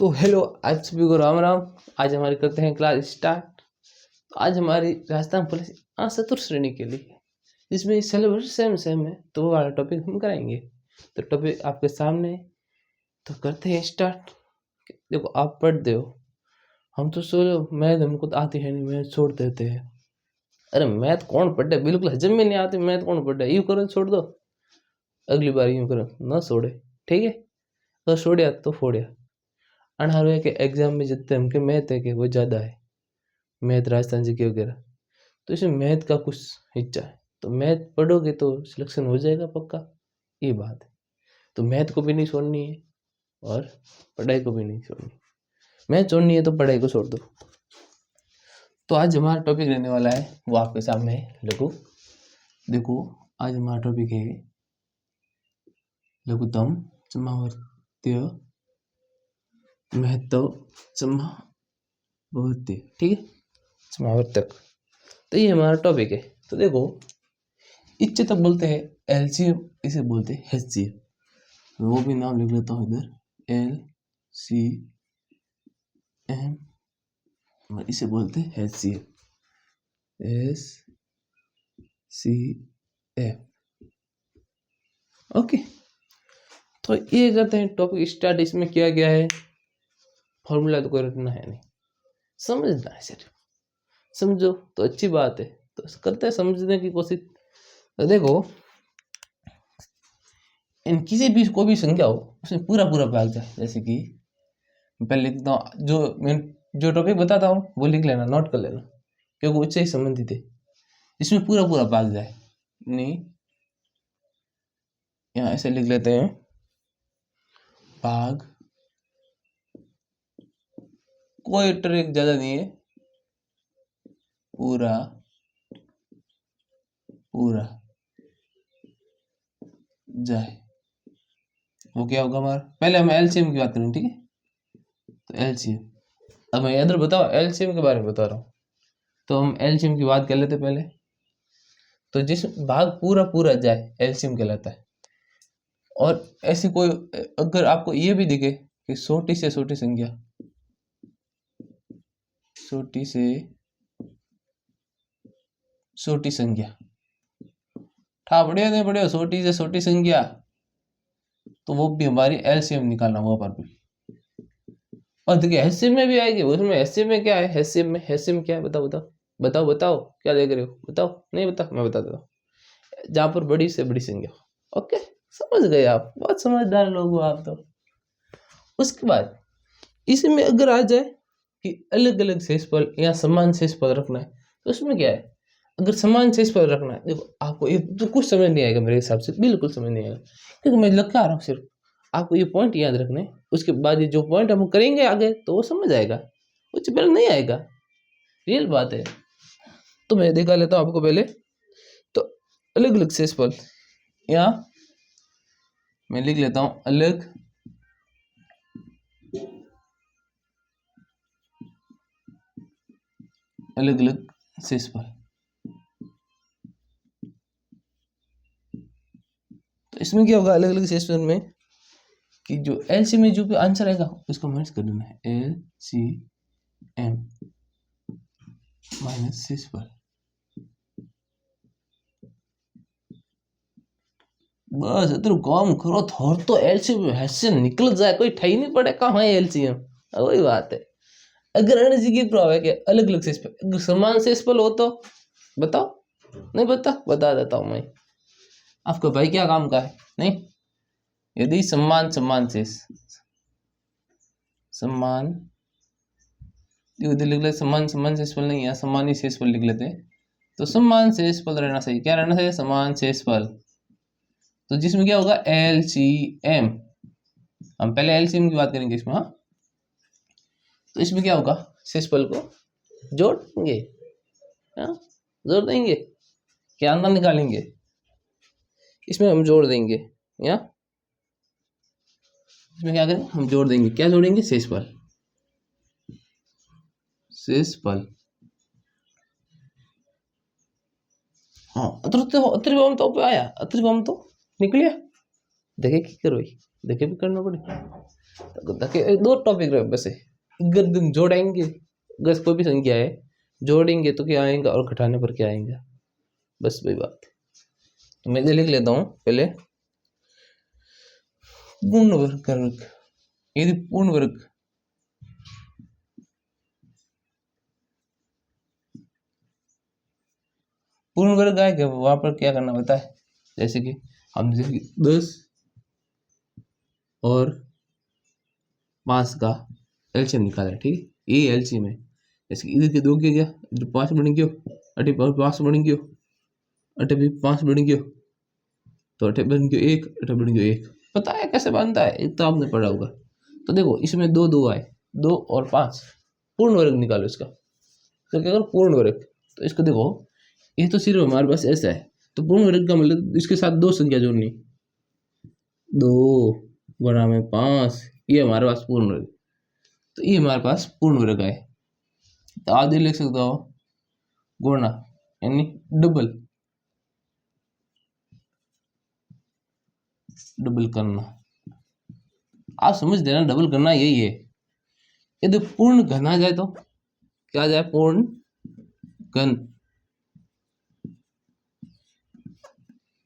तो हेलो, आज सभी को राम राम। आज हमारी करते हैं क्लास स्टार्ट। तो आज हमारी राजस्थान पुलिस चतुर्थ श्रेणी के लिए, जिसमें सिलेबस सेम है, तो वो वाला टॉपिक हम कराएंगे। तो टॉपिक आपके सामने है, तो करते हैं स्टार्ट। देखो, आप पढ़ते हो, हम तो सोचो मैथ हमको तो आती है नहीं, मैथ छोड़ देते हैं। अरे मैथ कौन पढ़े, बिल्कुल हजम में नहीं आती मैथ, कौन पढ़े, यूँ करो छोड़ दो, अगली बार यूँ करो ना छोड़े। ठीक है, अगर छोड़िया तो फोड़िया। अनहार के एग्जाम में जितने हमके मैथ है कि वो ज़्यादा है, मैथ राजस्थान जी के वगैरह। तो इसमें मैथ का कुछ हिस्सा है, तो मैथ पढ़ोगे तो सिलेक्शन हो जाएगा पक्का, ये बात है। तो मैथ को भी नहीं छोड़नी है और पढ़ाई को भी नहीं छोड़नी। मैथ छोड़नी है तो पढ़ाई को छोड़ दो। तो आज हमारा टॉपिक रहने वाला है, वो आपके सामने है, लघु। देखो, आज हमारा टॉपिक है लघुत्तम समवर्ती महत्व समवर्ती। ठीक है, समावर्तक। तो ये हमारा टॉपिक है। तो देखो, इच्छ तक बोलते हैं एलसीएम, इसे बोलते हैं एचसीएम। वो भी नाम लिख लेता हूँ इधर, एल सी एम, इसे बोलते हैं HCM, S C F. Okay, तो ये करते हैं टॉपिक स्टार्ट। इसमें क्या क्या है, फॉर्मूला तो कोई रटना है नहीं, समझना है सिर्फ। समझो तो अच्छी बात है, तो करते हैं समझने की कोशिश। तो देखो, इन किसी भी कोई भी संख्या हो, उसमें पूरा पूरा भाग जाए। जैसे कि पहले लिखता हूँ, जो टॉपिक बताता हूँ वो लिख लेना, नोट कर लेना, क्योंकि उससे ही संबंधित है। इसमें पूरा पूरा भाग जाए नहीं, यहाँ ऐसे लिख लेते हैं, भाग, कोई ट्रिक ज्यादा नहीं है, पूरा पूरा जाए। वो क्या होगा हमारा, पहले हम एलसीएम की बात करें, ठीक है। तो एलसीएम, अब मैं इधर बताओ एलसीएम के बारे में बता रहा हूँ, तो हम एलसीएम की बात कर लेते पहले। तो जिस भाग पूरा पूरा जाए एलसीएम कहलाता है। और ऐसी कोई, अगर आपको ये भी दिखे कि छोटी से छोटी संख्या, छोटी से छोटी संख्या, ठा बढ़िया नहीं बढ़िया, छोटी से छोटी संख्या, तो वो भी हमारी एलसीएम निकालना हुआ पर भी। और देखिए एचसीएम में भी आएगी, उसमें एचसीएम में क्या है, एचसीएम क्या है, बताओ बताओ बताओ बताओ, क्या देख रहे हो, बताओ, नहीं बता, मैं बता देता हूँ। जहाँ पर बड़ी से बड़ी संख्या। ओके, समझ गए आप, बहुत समझदार लोग हो आप तो। उसके बाद इसमें अगर आ जाए कि अलग अलग शेषफल या समान शेषफल रखना है, तो उसमें क्या है, अगर समान शेषफल रखना है, देखो आपको ये तो कुछ समझ नहीं आएगा मेरे हिसाब से, बिल्कुल समझ नहीं आएगा, क्योंकि मैं लग आ रहा हूँ सिर्फ। आपको ये पॉइंट याद रखने, उसके बाद ये जो पॉइंट हम करेंगे आगे तो वो समझ आएगा, उससे पहले नहीं आएगा, रियल बात है। तो मैं दिखा लेता हूँ आपको पहले। तो अलग अलग शेषफल, यहाँ मैं लिख लेता हूँ अलग अलग अलग शेषफल। तो इसमें क्या होगा अलग अलग शेषफल में, कि जो एलसीएम में जो भी आंसर आएगा उसको माइनस कर देना है, एलसीएम माइनस शेषफल। बस इतना काम करो, थोड़ तो एलसीएम हैसे निकल जाए, कोई ठही नहीं पड़े कहाँ है एलसीएम। वही बात है। अगर एनर्जी की प्रभाव है कि अलग अलग शेषफल, अगर समान शेषफल हो तो बताओ, नहीं बता देता हूँ मैं। आपका भाई क्या काम का है, नहीं, यदि समान समान शेष, समान, लिख ले समान समान शेषफल, नहीं है समान ही शेषफल लिख लेते हैं। तो समान शेषफल रहना चाहिए, क्या रहना चाहिए, समान शेषफल। तो जिसमें क्या होगा एलसीएम, हम पहले एलसीएम की बात करेंगे इसमें, हाँ। तो इसमें क्या होगा, शेषफल को जोड़ देंगे, हाँ, जोड़ देंगे, क्या अंदर निकालेंगे, इसमें हम जोड़ देंगे, या इसमें क्या करेंगे, हम जोड़ देंगे, क्या जोड़ेंगे, शेषफल, शेषफल। हाँ, अतिरिक्त अतिरिक्त तो पे आया, अतिरिक्त तो निकलिया, देखे की करो देखे भी करना पड़े तो देखे दो टॉपिक रहे बस अगर तुम जोड़ेंगे अगर कोई भी संख्या है जोड़ेंगे तो क्या आएगा और घटाने पर क्या आएगा बस वही बात। तो मैं लिख लेता हूँ पहले पूर्ण वर्ग यदि पूर्ण वर्ग आएगा वहां पर क्या करना होता है जैसे कि हम 10 और 5 का एलसीएम निकाला ठीक है ये एलसीएम है जैसे कि इधर के दो के क्या इधर 5 बन गयो अटे 5 बन गयो अटे भी 5 बन गयो तो अटे बन गयो 1 अटे बन गयो 1 पता है कैसे बनता है एक तो आपने पढ़ा होगा। तो देखो इसमें दो दो आए 2 और 5 पूर्ण वर्ग निकालो इसका तो क्या करो पूर्ण वर्ग तो इसको देखो ये तो सिर्फ हमारे पास ऐसा है तो पूर्ण वर्ग का मतलब इसके साथ दो संख्या जोड़नी 2 गुणा में 5 ये हमारे पास पूर्ण वर्ग तो ये हमारे पास पूर्ण वर्ग है। तो आधे लिख सकते हो गुणा यानी डबल करना आप समझ देना डबल करना यही है। यदि पूर्ण घन आ जाए तो क्या आ जाए पूर्ण घन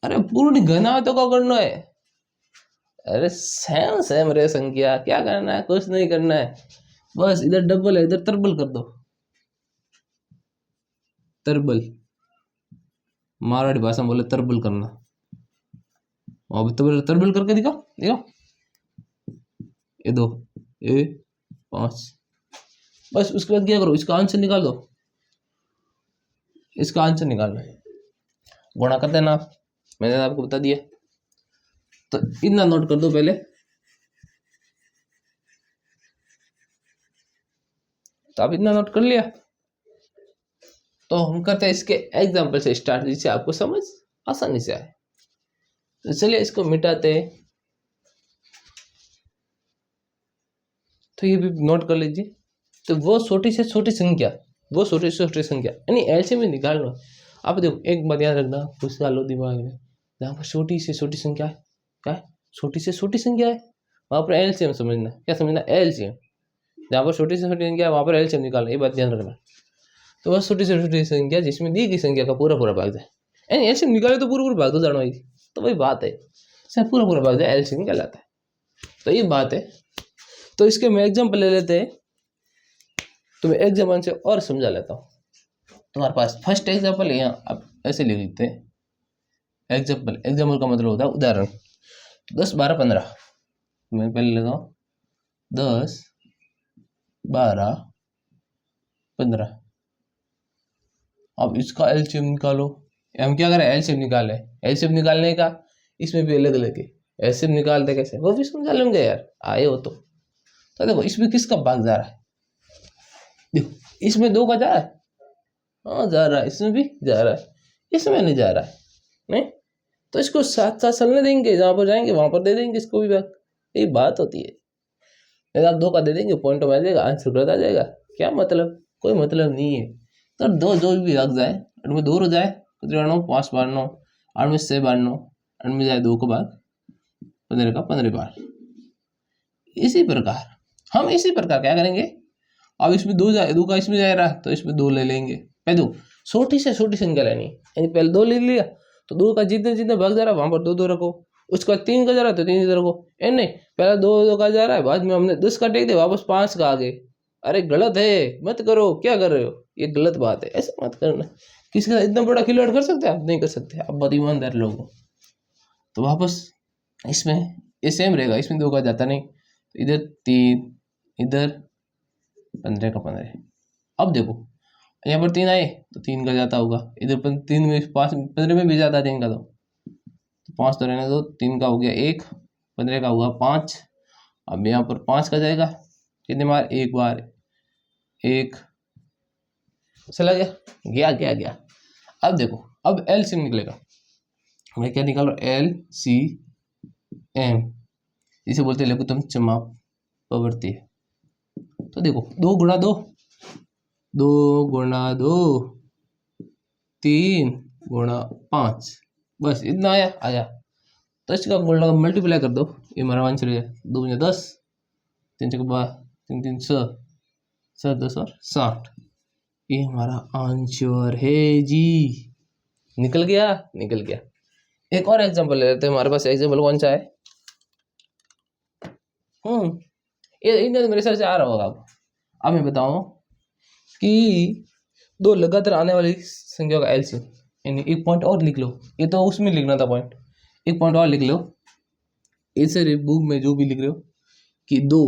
अरे पूर्ण घन आए तो क्या करना है अरे सेम सेम रे संख्या क्या करना है कुछ नहीं करना है बस इधर डबल है इधर ट्रिपल कर दो तरबल मारवाड़ी भाषा में बोले तरबल करना अब तो तरबल करके दिखाओ दिखाओ ये दो ये 5 बस उसके बाद क्या करो इसका आंसर निकाल दो इसका आंसर निकालना है गुणा कर देना मैंने आपको बता दिया। तो इतना नोट कर दो पहले तो आप इतना नोट कर लिया तो हम करते हैं इसके एग्जाम्पल से स्टार्ट जिससे आपको समझ आसानी से आए। तो चलिए इसको मिटाते हैं तो ये भी नोट कर लीजिए। तो वो छोटी से छोटी संख्या यानी एलसीएम में निकालना। आप देखो एक बात याद रखना कुछ डालो दिमाग में जहाँ पर छोटी से छोटी संख्या है क्या है छोटी से छोटी संख्या है वहां पर एलसीएम समझना क्या समझना एलसीएम जहाँ पर छोटी से छोटी संख्या है वहां पर एलसीएम निकालना ये बात ध्यान रखना। तो बस छोटी से छोटी संख्या जिसमें दी गई संख्या का पूरा पूरा भाग जाए यानी एलसीएम निकाले तो पूरा पूरा भाग दो जानो तो वही बात है पूरा पूरा भाग जाए एलसीएम कहलाता है। तो ये बात है। तो इसके मैं एग्जाम्पल ले लेते हैं तो मैं एग्जाम्पल से और समझा लेता हूँ। तुम्हारे पास फर्स्ट एग्जाम्पल है यहाँ आप ऐसे लिख लेते हैं एग्जाम्पल का मतलब होता है उदाहरण। 10 12 15 मैं पहले लगाऊँ 10 12 15 अब इसका एलसीएम निकालो। हम क्या करें एलसीएम निकाले एलसीएम निकालने का इसमें भी अलग अलग है एलसीएम निकालते कैसे वो भी समझा लेंगे यार आए हो तो देखो इसमें किसका भाग जा रहा है देखो इसमें 2 का जा रहा है हाँ जा रहा है इसमें भी जा रहा है इसमें नहीं जा रहा है नहीं तो इसको साथ साथ चलने देंगे जहाँ पर जाएंगे वहां पर दे देंगे इसको भी भाग यही बात होती है। यदि आप 2 का दे देंगे पॉइंट में आ जाएगा आंसर गलत आ जाएगा क्या मतलब कोई मतलब नहीं है। तो 2 जो भी भाग जाए में 2 हो जाए 5 बार 9 8 में 6 बार 9 8 में जाए 2 का भाग 15 का 15 बार। इसी प्रकार क्या करेंगे अब इसमें 2 का इसमें जा रहा है तो इसमें 2 ले लेंगे पहले छोटी से छोटी संख्या लेनी यानी पहले 2 ले लिया तो 2 का जितने जितने भाग जा रहा है वहां पर 2 2 रखो उसके बाद 3 का जा रहा है तो 3 रखो नहीं पहले 2 2 का जा रहा है बाद में हमने 10 का टेक दिया वापस 5 का आगे अरे गलत है मत करो क्या कर रहे हो ये गलत बात है ऐसा मत करना। किसी का इतना बड़ा खिलवाड़ कर सकते हैं आप नहीं कर सकते आप बहुत ईमानदार लोग हो। तो वापस इसमें ये सेम रहेगा इसमें 2 का जाता नहीं तो इधर 3 इधर 15 का 15। अब देखो यहाँ पर 3 आए तो 3 का जाता होगा इधर 3 में 5 15 में भी जाता 3 का तो 5 तो रहने दो 3 का हो गया 1 15 का होगा 5। अब यहाँ पर 5 का जाएगा कितने बार एक बार 1 चला गया गया गया। अब देखो अब एलसीएम निकलेगा मैं क्या निकाल रहा हूँ LCM इसे बोलते हैं लघुत्तम समापवर्ती। तो देखो 2 गुणा 2 2 गुणा 2 3 गुणा 5 बस इतना आया तो इसका गोल्ड मल्टीप्लाई कर दो, ये हमारा आंसर है 2 × 10, 3 × 12, 3 3 6, 7 10 और 60। ये हमारा आंसर है जी। निकल गया, निकल गया। एक और एग्जांपल ले लेते हैं, हमारे पास एग्जांपल कौन सा है? ये इधर मेरे सर से आ रहा होगा। अब मैं बताऊं कि दो लगातार आने वाली संख्या का एलसीएम, यानी एक पॉइंट और लिख लो, ये तो उसमें लिखना था पॉइंट, एक पॉइंट और लिख लो इसे बुक में जो भी लिख रहे हो कि दो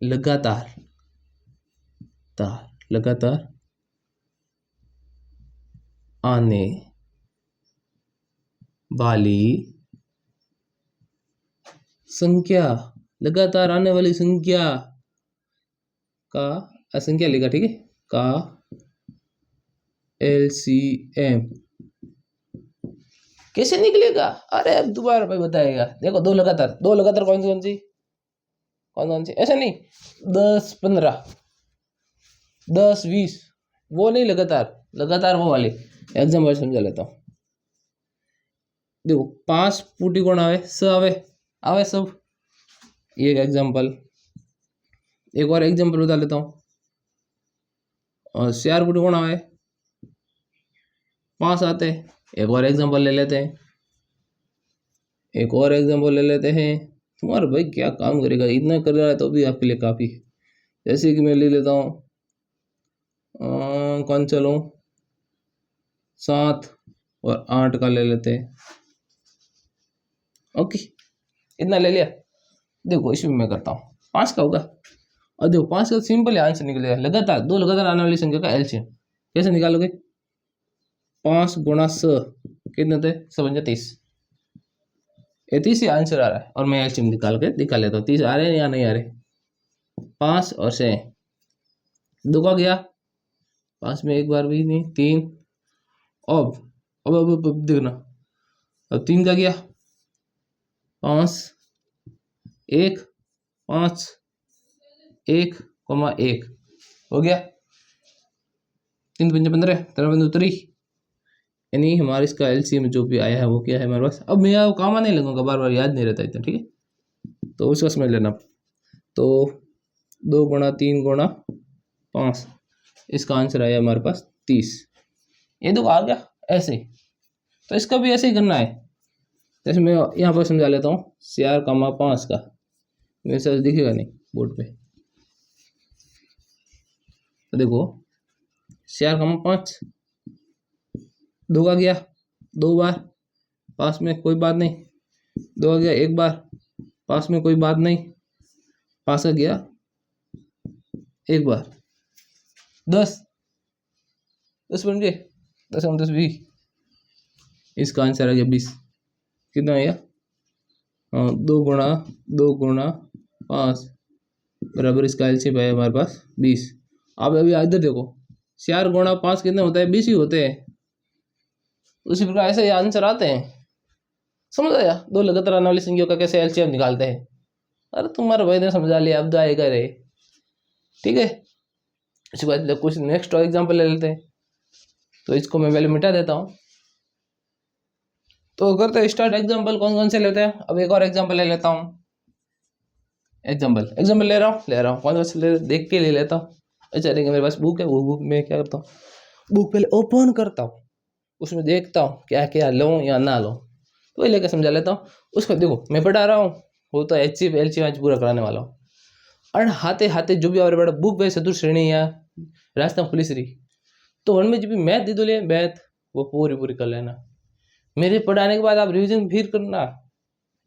लगातार आने वाली संख्या, लगातार आने वाली संख्या का संख्या लिखा, ठीक है, का एलसीएम कैसे निकलेगा? अरे अब दोबारा भाई बताएगा। देखो दो लगातार कौन सी ऐसा नहीं 10 15 10 20 वो नहीं, लगातार वो वाले एग्जाम्पल समझा लेता हूँ। देखो 5 फूटी कौन आवे सब, ये एक एग्जाम्पल। एक और एग्जाम्पल बता लेता हूँ, और 4 फूटी कौन आवे 5 आते। एक और एग्जाम्पल ले लेते हैं, तुम्हारा भाई क्या काम करेगा, इतना कर रहा है तो भी आपके लिए काफ़ी है। जैसे कि मैं ले लेता हूँ कौन चलो 7 और 8 का ले लेते हैं। ओके, इतना ले लिया। देखो इसमें मैं करता हूँ 5 का होगा, और देखो 5 का सिंपल आंसर निकलेगा, दो लगातार आने वाली संख्या का एलसीएम कैसे निकालोगे? 5 × 6 कितने थे? 7 × 30, ये 30 ही आंसर आ रहा है, और मैं एलसीएम निकाल के दिखा लेता हूँ 30 आ रहे हैं या नहीं आ रहे। 5 और 6 2 का गया, 5 में एक बार भी नहीं, 3 अब देखना, अब 3 का गया, 5 1 5 1 1 हो गया, 3 5 15 13 15 3, यानी हमारे इसका एलसीएम जो भी आया है वो क्या है हमारे पास। अब मैं वो काम नहीं लगूंगा, बार बार याद नहीं रहता इतना, ठीक है, तो उसका समझ लेना। तो 2 × 3 × 5, इसका आंसर आया हमारे पास 30। ये देखो आ गया ऐसे, तो इसका भी ऐसे ही करना है। जैसे मैं यहाँ पर समझा लेता हूँ 4, 5 का, मेरे साथ दिखेगा नहीं बोर्ड पे, तो देखो 4, 5 2 का गया 2 बार, पास में कोई बात नहीं, 2 का गया 1 बार, पास में कोई बात नहीं, 5 का गया 1 बार, 10 बन गए, 10 हम 10 20, इसका आंसर आ गया 20। कितना आया? 2 × 5 बराबर इसका एलसीएम है हमारे पास 20। अब अभी इधर देखो 4 × 5 कितने होता है? 20 ही होते हैं। उसी प्रकार ऐसे आंसर आते हैं, समझ आया? दो लगातार आने वाली संख्याओं का कैसे एलसीएम निकालते हैं। अरे तुम्हारे भाई ने समझा लिया, अब तो आएगा रे, ठीक है। इसके बाद कुछ नेक्स्ट एग्जांपल ले लेते हैं, तो इसको मैं पहले मिटा देता हूँ। तो करते स्टार्ट। एग्जांपल कौन कौन से लेते हैं? अब एक और एग्जांपल ले लेता हूँ। एग्जांपल ले रहा हूँ कौन सा देख के ले लेता हूँ। अच्छा देखिए मेरे पास बुक है, वो बुक में क्या करता हूँ, बुक पहले ओपन करता हूँ, उसमें देखता हूँ क्या क्या लूँ या ना लूँ, तो वही लेकर समझा लेता हूँ। उसको देखो मैं पढ़ा रहा हूँ, वो तो एलसीएम आज पूरा कराने वाला हूँ। और हाथे हाथे जो भी और बड़ा बुक है चतुर श्रेणी या राजस्थान पुलिस रही, तो उनमें जो भी मैथ दे दो ले मैथ वो पूरी कर लेना। मेरे पढ़ाने के बाद आप रिवीजन फिर करना,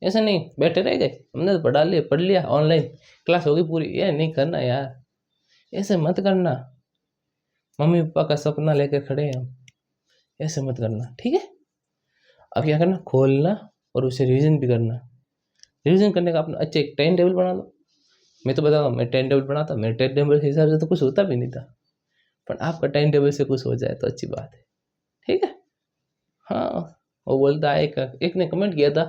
ऐसा नहीं बैठे रह गए हमने तो पढ़ लिया ऑनलाइन क्लास होगी पूरी, ये नहीं करना यार, ऐसे मत करना। मम्मी पापा का सपना लेकर खड़े हैं हम, ऐसे मत करना, ठीक है। अब क्या करना, खोलना और उसे रिवीजन भी करना। रिवीजन करने का अपना अच्छा एक टाइम टेबल बना लो। मैं तो बता रहा हूँ, मैं टाइम टेबल बनाता, मेरे टाइम टेबल के हिसाब से तो कुछ होता भी नहीं था, पर आपका टाइम टेबल से कुछ हो जाए तो अच्छी बात है, ठीक है। हाँ, वो बोलता है एक ने कमेंट किया था,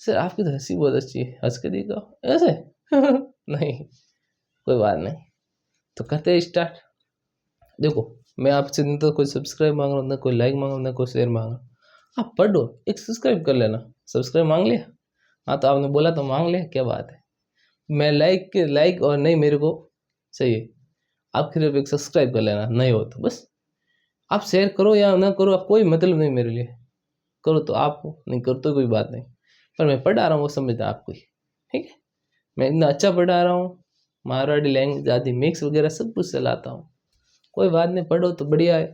सर आपकी तो हंसी बहुत अच्छी है, हंस के दिखाओ ऐसे नहीं कोई बात नहीं, तो करते हैं स्टार्ट। देखो मैं आपसे न तो कोई सब्सक्राइब मांग रहा हूँ, ना कोई लाइक मांग रहा हूँ, ना कोई शेयर मांग रहा हूँ। आप पढ़ो, एक सब्सक्राइब कर लेना। सब्सक्राइब मांग लिया? हाँ, तो आपने बोला तो मांग लिया, क्या बात है। मैं लाइक और नहीं मेरे को चाहिए, आप सिर्फ एक सब्सक्राइब कर लेना, नहीं हो तो बस। आप शेयर करो या ना करो, आप कोई मतलब नहीं मेरे लिए। करो तो आप हो, नहीं करो तो कोई बात नहीं। पर मैं पढ़ा रहा हूँ वो समझना आपको ही, ठीक है। मैं इतना अच्छा पढ़ा रहा हूँ, मारवाड़ी लैंग्वेज आदि मिक्स वगैरह सब कुछ चलाता हूँ। कोई बात नहीं, पढ़ो तो बढ़िया है।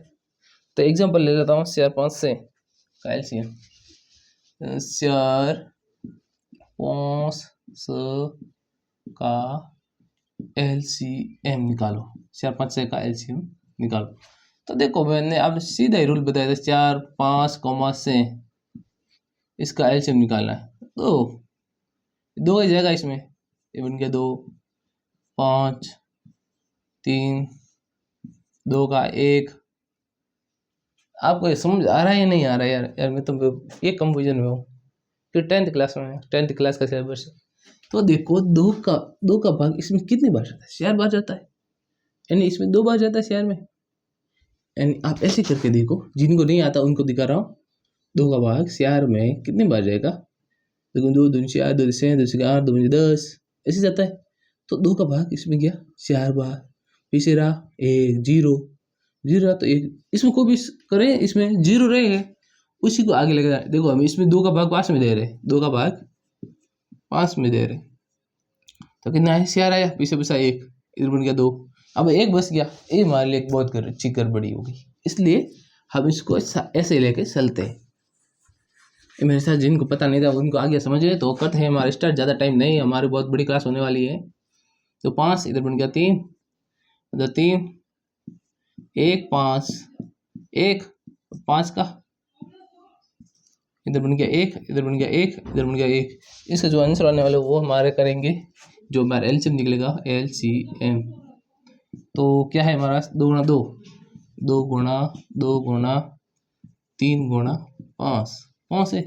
तो एग्जाम्पल ले लेता हूँ CR5 से का एलसीएम। CR5 का LCM निकालो, 4 5 से का LCM निकालो। तो देखो मैंने आप सीधा ही रूल बताया था, 4 5 से इसका LCM निकालना है। दो ही जाएगा इसमें, ये बन गया 2 5 3 2 का 1। आपको ये समझ आ रहा है या नहीं आ रहा है यार? मैं तो ये कंफ्यूजन में हूँ कि 10th क्लास में, 10th क्लास का सिलेबस। तो देखो दो का भाग इसमें कितनी बार जाता है? 4 बार जाता है, यानी इसमें 2 बार जाता है CR में। यानी आप ऐसे करके देखो, जिनको नहीं आता उनको दिखा रहा हूँ। 2 का भाग CR में कितनी बार जाएगा? देखो 2 2 4 2 6 2 6 8 2 10 ऐसे जाता है। तो 2 का भाग इसमें गया 4 बार, पीछे रहा 1 0 0 रहा, तो एक इसमें कोई भी करें इसमें 0 रहेगा, उसी को आगे लेकर देखो। हम इसमें 2 का भाग 5 में दे रहे, 2 का भाग 5 में दे रहे, तो कितना है? CR आया, पीछे बचा 1, इधर बन गया 2, अब 1 बच गया। ये हमारे लिए एक बहुत अच्छी गड़बड़ी होगी, इसलिए हम इसको ऐसे लेके चलते हैं। मेरे साथ जिनको पता नहीं था उनको आगे समझ गए तो करते हैं। हमारा स्टार्ट, ज़्यादा टाइम नहीं, हमारी बहुत बड़ी क्लास होने वाली है। तो 5 इधर बन गया 3, इधर 3 1 5 1 5 का इधर बन गया 1, इधर बन गया 1, इधर बन गया 1। इसका जो आंसर आने वाला है वो हमारे करेंगे, जो हमारा LCM निकलेगा LCM। तो क्या है हमारा? 2 गुणा 2, 2 गुणा 2 गुणा 3 गुणा 5, 5 है,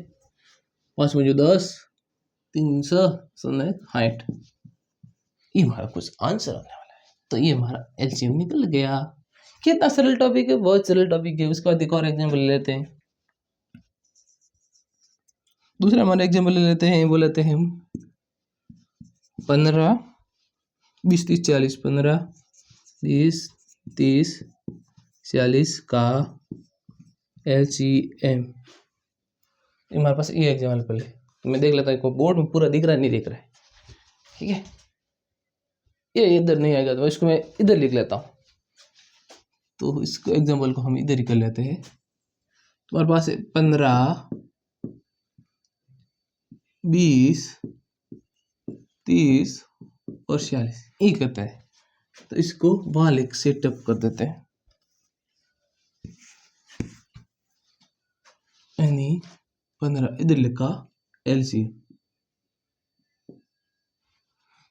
5 में जो 10, 360, ये हमारा कुछ आंसर आने वाला है। तो ये हमारा LCM निकल गया। कितना सरल टॉपिक है, बहुत सरल टॉपिक है। उसके बाद एक और एग्जाम्पल ले लेते हैं। दूसरा हमारा एग्जाम्पल ले लेते हैं, वो लेते हैं हम 15 20 30 40, 15 20 30 40 का LCM। हमारे पास ये एग्जाम्पल है, तो मैं देख लेता हूँ बोर्ड में पूरा दिख रहा है नहीं दिख रहा है, ठीक है। ये इधर नहीं आएगा तो इसको मैं इधर लिख लेता हूँ। तो इसको एग्जाम्पल को हम इधर ही कर लेते हैं। तुम्हारे पास 15 20 30 और 46 ये करता है, तो इसको वहां लिख सेटअप कर देते हैं। यानी 15 इधर लिखा LCM।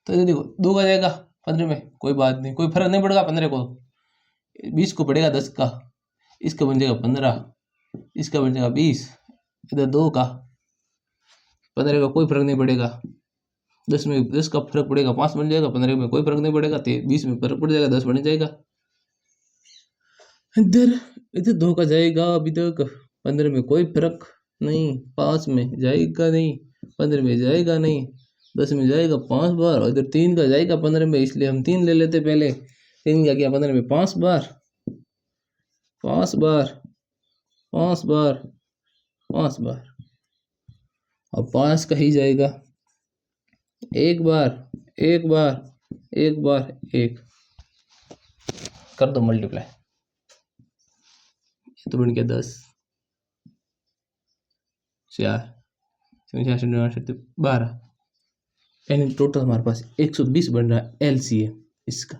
तो ये देखो 2 का जाएगा 15 में, कोई बात नहीं, कोई फर्क नहीं पड़ेगा। 15 को 20 को पड़ेगा 10 का, इसका बन जाएगा 15, इसका बन जाएगा 20, इधर 2 का 15 का कोई फर्क नहीं पड़ेगा। 10 में 10 का फर्क पड़ेगा, 5 बन जाएगा। 15 में कोई फर्क नहीं पड़ेगा, 20 में फर्क पड़ जाएगा, 10 बन जाएगा। इधर इधर 2 का जाएगा अभी तक, 15 में कोई फर्क नहीं, 5 में जाएगा नहीं, 15 में जाएगा नहीं, 10 में जाएगा 5 बार, और इधर 3 का जाएगा 15 में, इसलिए हम 3 ले लेते पहले। 3 का क्या 15 में 5 बार 5 बार 5 बार 5 बार, और 5 का ही जाएगा 1 बार 1 बार 1 बार 1, कर दो मल्टीप्लाई, तो बन गया 10 4 12, यानी टोटल हमारे पास 120 बन रहा है LCM इसका।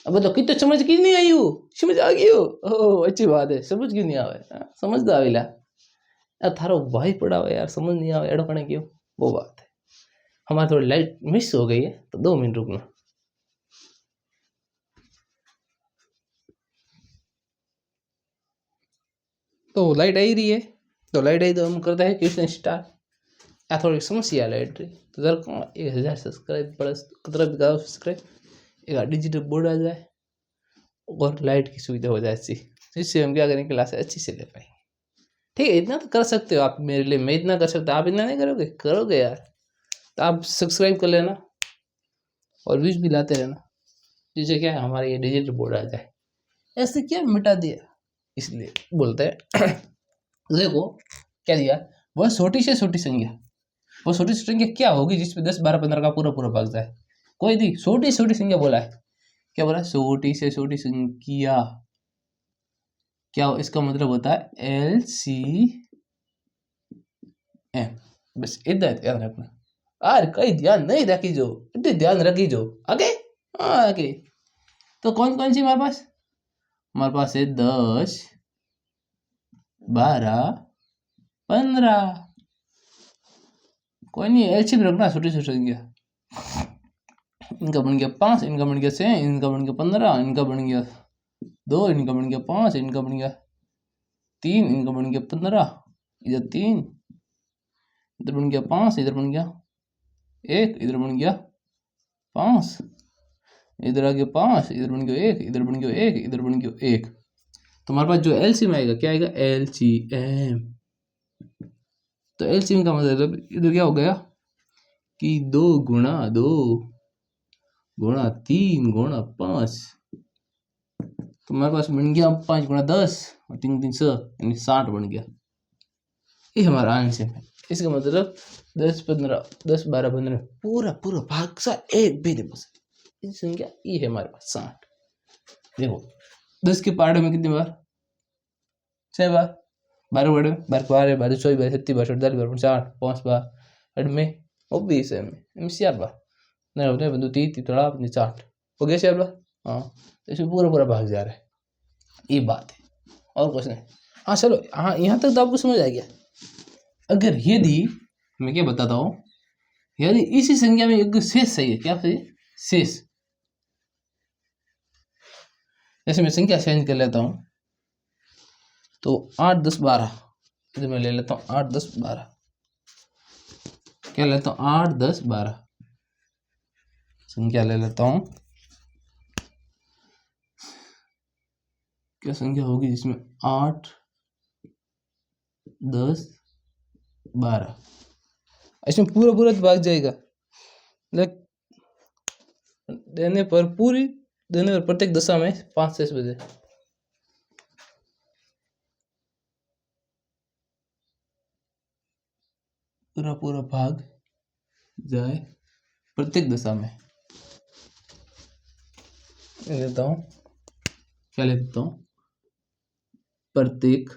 अब तो कितने समझ क्यों नहीं आई हो? समझ आ गई हो? ओह अच्छी बात है, समझ क्यों नहीं आवे? समझ तो आवेला यार, थारो भाई पड़ा हुआ यार, समझ नहीं आवे एडो कने क्यों? वो बात है। हमारी थोड़ी लाइट मिस हो गई है, तो 2 मिनट रुकना। तो लाइट आई रही है, तो लाइट आई तो हम करते हैं क्वेश्चन स्टार्ट। या थोड़ी समस्या लाइट रही तो जरा 1000 सब्सक्राइब प्लस 15 सब्सक्राइब, एक डिजिटल बोर्ड आ जाए और लाइट की सुविधा हो जाए अच्छी, जिससे हम क्या करेंगे, क्लास अच्छी से ले पाएंगे। ठीक है, इतना तो कर सकते हो आप मेरे लिए, मैं इतना कर सकता हूँ, आप इतना नहीं करोगे? करोगे यार, तो आप सब्सक्राइब कर लेना और व्यूज भी लाते रहना, जिससे क्या है हमारे ये डिजिटल बोर्ड आ जाए। ऐसे क्या मिटा दिया, इसलिए बोलते हैं। देखो क्या दिया, वह छोटी से छोटी संख्या, वो छोटी सी संख्या क्या होगी जिसमें 10 12 15 का पूरा पूरा भाग जाए? कोई दी छोटी छोटी संख्या बोला है, क्या बोला? छोटी से छोटी संख्या, क्या इसका मतलब होता है LCM। बस इतना ध्यान रखना, और कहीं ध्यान नहीं रखी जो, इतनी ध्यान रखी जो आगे। आगे तो कौन कौन सी हमारे पास है 10 12 15। कोई नहीं, एलसीएम रखना छोटी छोटी संख्या। इनका बन गया 5, इनका बन गया 6, इनका बन गया 15, इनका बन गया 2, इनका बन गया 5, इनका बन गया 3, इनका बन गया 15, इधर 3, इधर बन गया 5, इधर बन गया 1, इधर बन गया 5, इधर आ गया 5, इधर बन गया 1, इधर बन गया 1, इधर बन गया 1। तो हमारे पास जो एलसीएम आएगा, क्या आएगा? LCM। तो एलसीएम का मतलब इधर क्या हो गया कि 2 गुणा 2 गुणा 3 गुणा 5। तो हमारे पास बन गया 5 गुणा 10 और 3 3 100, यानी 60 बन गया। ये हमारा आंसर है। इसका मतलब 10 15 10 12 15 पूरा पूरा भाग सा एक भी नहीं बचा। इस संख्या ये है हमारे पास 60। देखो 10 के पार्ट में कितनी बार? 6 बार। 12 बार 12 12 24 बार 37 बार 48 बार 50 5 बार हेड में 20 है में 4 बार नहीं होते बंदू 30 थोड़ा अपने 60 हो गया 4 बार। हाँ, इसमें पूरा पूरा भाग जा रहा है, ये बात है और कुछ नहीं। हाँ चलो, हाँ यहाँ तक तो आपको समझ आ गया। अगर यदि मैं क्या बताता हूँ, यदि इसी संख्या में एक शेष सही है, क्या सही? शेष। जैसे मैं संख्या चेंज कर लेता हूँ, तो 8 10 12 इधर मैं ले लेता हूँ 8 10 12, क्या लेता हूँ 8 10 12 संख्या ले लेता हूँ। क्या संख्या होगी जिसमें 8 10 12? इसमें पूरा पूरा भाग जाएगा, देने पर प्रत्येक दशा में 5 शेष बचे। पूरा पूरा भाग जाए प्रत्येक दशा में। लेता हूँ, क्या लेता हूँ? प्रत्येक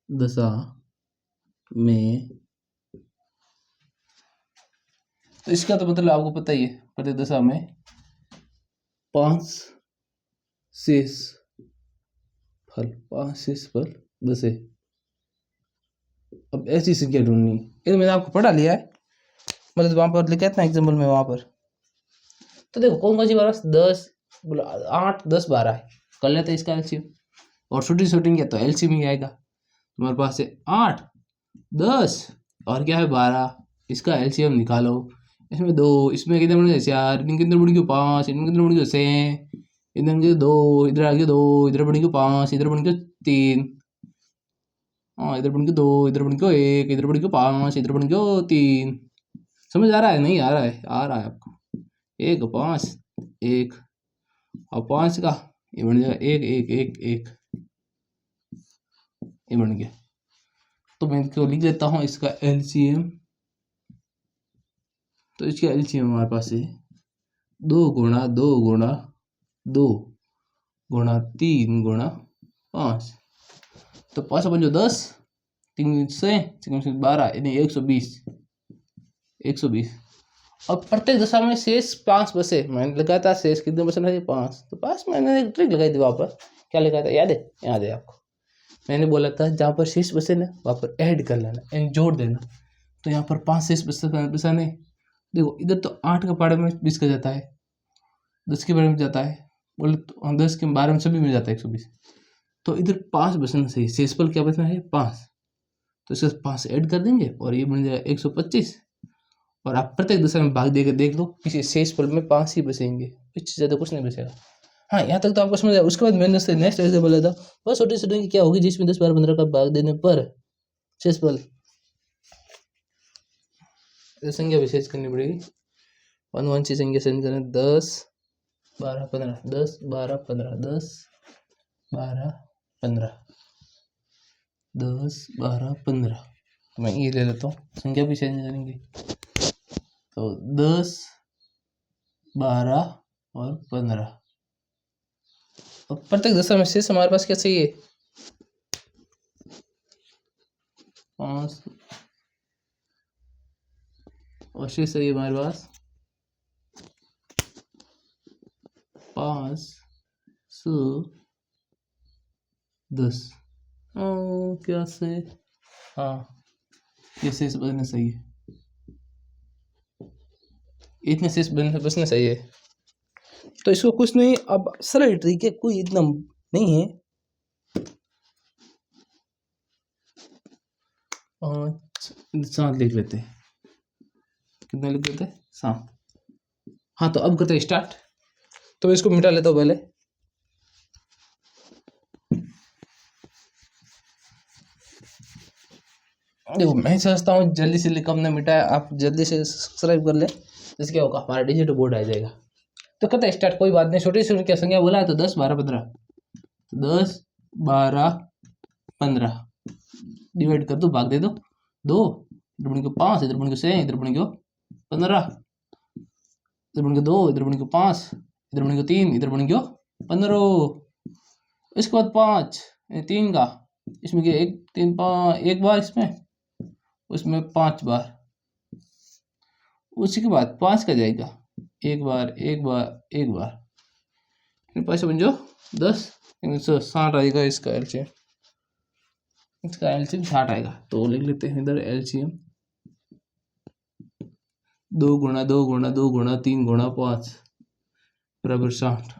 दशा में। तो इसका तो मतलब आपको पता ही है, प्रत्येक दशा में 5 शेष फल, 5 शेष फल बचे। अब ऐसी संख्या ढूंढनी है, ये मैंने आपको पढ़ा लिया है, मतलब वहां पर लिखा था एग्जाम्पल में वहां पर। तो देखो कौन कौन सी बार 10 8 10 12 है, कर लेते हैं इसका एलसीएम। और छोटी छोटी क्या तो एलसीएम ही आएगा। तुम्हारे पास है 8 10 और क्या है 12, इसका एलसीएम निकालो। इसमें 2, इसमें कितने बन गए 4, इनके अंदर बन गए 5, इनके अंदर बन गए 6, इधर बन गए 2, इधर आ गए 2, इधर बन गए 5, इधर बन गए 3, हाँ इधर बन गए 2, इधर बन गए 1, इधर बन गए 5, इधर बन गए 3। समझ आ रहा है? नहीं आ रहा है? आ रहा है आपको। 1 5 1 और 5 का ये बन जाएगा 1 1 1 1, ये बन गया। तो मैं इसको लिख देता हूँ इसका एलसीएम। तो इसका एलसीएम हमारे पास है 2 गुणा 2 गुणा 2 गुणा 3 गुणा 5। तो 5 बन जो 10, 3 से 12 यानी 120। और प्रत्येक दशा में शेष 5 बचे। मैंने लगाया था शेष कितने बचना है? 5। तो 5 मैंने एक ट्रिक लगाई थी वहाँ पर, क्या लिखा था याद है? याद है आपको? मैंने बोला था जहाँ पर शेष बचे ना वहाँ पर ऐड कर लेना, यानी जोड़ देना। तो यहाँ पर 5 शेष बचाने। देखो इधर तो 8 के पारे में 20 का जाता है, 10 के बारे में जाता है, बोले तो 10 के 12 में सभी में जाता है 120। तो इधर 5 बचना सही, शेषफल क्या बचना है? 5। तो इसका 5 ऐड कर देंगे और ये बन जाएगा 125 और आप प्रत्येक दिशा में भाग देकर देख लो, किसी शेष पल में 5 ही बचेंगे, इससे ज़्यादा कुछ नहीं बचेगा। हाँ, यहाँ तक तो आपको समझ आया। उसके बाद मैंने उससे नेक्स्ट एग्जाम्पल लेता, वह छोटी छोटी क्या होगी जिसमें 10 12 15 का भाग देने पर शेष पल संख्या विशेष करनी पड़ेगी। 1 1 से संख्या सेंड करें 10 12 15 10 12 15 10 12 15 10 12 15। मैं ये ले लेता हूँ, संख्या भी चेंज करेंगे तो 10 12 और 15। और प्रत्येक दशा में शेष हमारे पास क्या चाहिए, 5 और शेष चाहिए हमारे पास 5 10। क्या से, हाँ ये शेष बचना चाहिए, इतने शेष बचना चाहिए। तो इसको कुछ नहीं, अब सरल ट्रिक है, कोई इतना नहीं है। 7 लिख लेते हैं, कितना लिख लेते हैं 7। हाँ तो अब करते हैं स्टार्ट। तो मैं इसको मिटा लेता हूँ पहले। देखो मैं समझता हूँ जल्दी से कम ने मिटाया, आप जल्दी से सब्सक्राइब कर ले, इससे क्या होगा हमारा डिजिटल बोर्ड आ जाएगा। तो करते हैं स्टार्ट, कोई बात नहीं, छोटी छोटी क्या संख्या बोला है तो 10 12 15, 10 12 15 डिवाइड कर दो, भाग दे दो, 2 इधर बन के 5, इधर बन के 6, इधर बन के 15, इधर बन के 2, इधर बन के 5, इधर बन के 3, इधर बन के 15। इसके बाद 5 3 का, इसमें क्या 1 3 5 एक बार, उसमें 5 बार, उसी के बाद 5 का जाएगा एक बार एक बार एक बार, फिर 5 बन जाओ 10, 60 आएगा इसका एलसीएम, इसका एलसीएम 60 आएगा। तो लिख लेते हैं इधर एलसीएम 2 गुणा 2 गुणा 2 गुणा 3 गुणा 5 बराबर 60।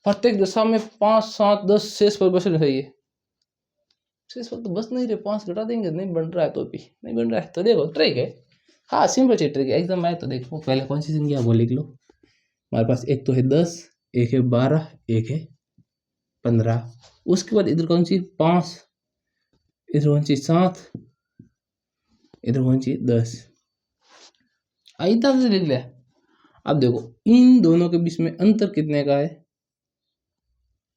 प्रत्येक दशा में 5 7 10 शेष पर बचना चाहिए, शेष पर तो बस नहीं रहे, 5 घटा देंगे, नहीं बन रहा है तो भी नहीं बन रहा है तो देखो ट्रिक है, हाँ सिंपल सी ट्रिक है, एग्जाम में आए तो देखो। पहले कौन सी संख्या वो लिख लो, हमारे पास एक तो है 10, एक है 12, एक है 15, उसके बाद इधर कौन सी 5, इधर कौन सी 7, इधर कौन सी 10, आइता से लिख लिया। अब देखो इन दोनों के बीच में अंतर कितने का है,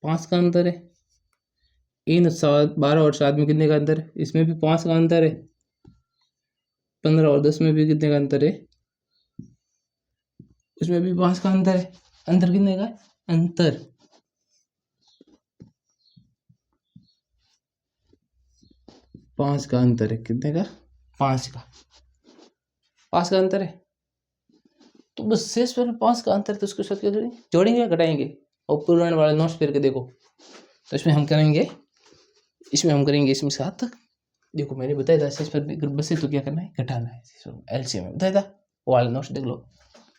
5 का अंतर है। इन 12 और 7 में कितने का अंतर है, इसमें भी 5 का अंतर है। 15 और 10 में भी कितने का अंतर है, उसमें भी 5 का अंतर है। अंतर कितने का है, अंतर 5 का अंतर है, कितने का 5 का अंतर है। तो बस शेष पर 5 का अंतर है, तो उसके साथ क्या करेंगे, जोड़ेंगे या घटाएंगे। और पुराने वाले नोट्स फिर के देखो, तो इसमें हम करेंगे इसमें 7 तक। देखो मैंने बताया था शेष पर बसे तो क्या करना है, घटाना है, एलसीएम में बताया था, वो वाले नोट्स देख लो।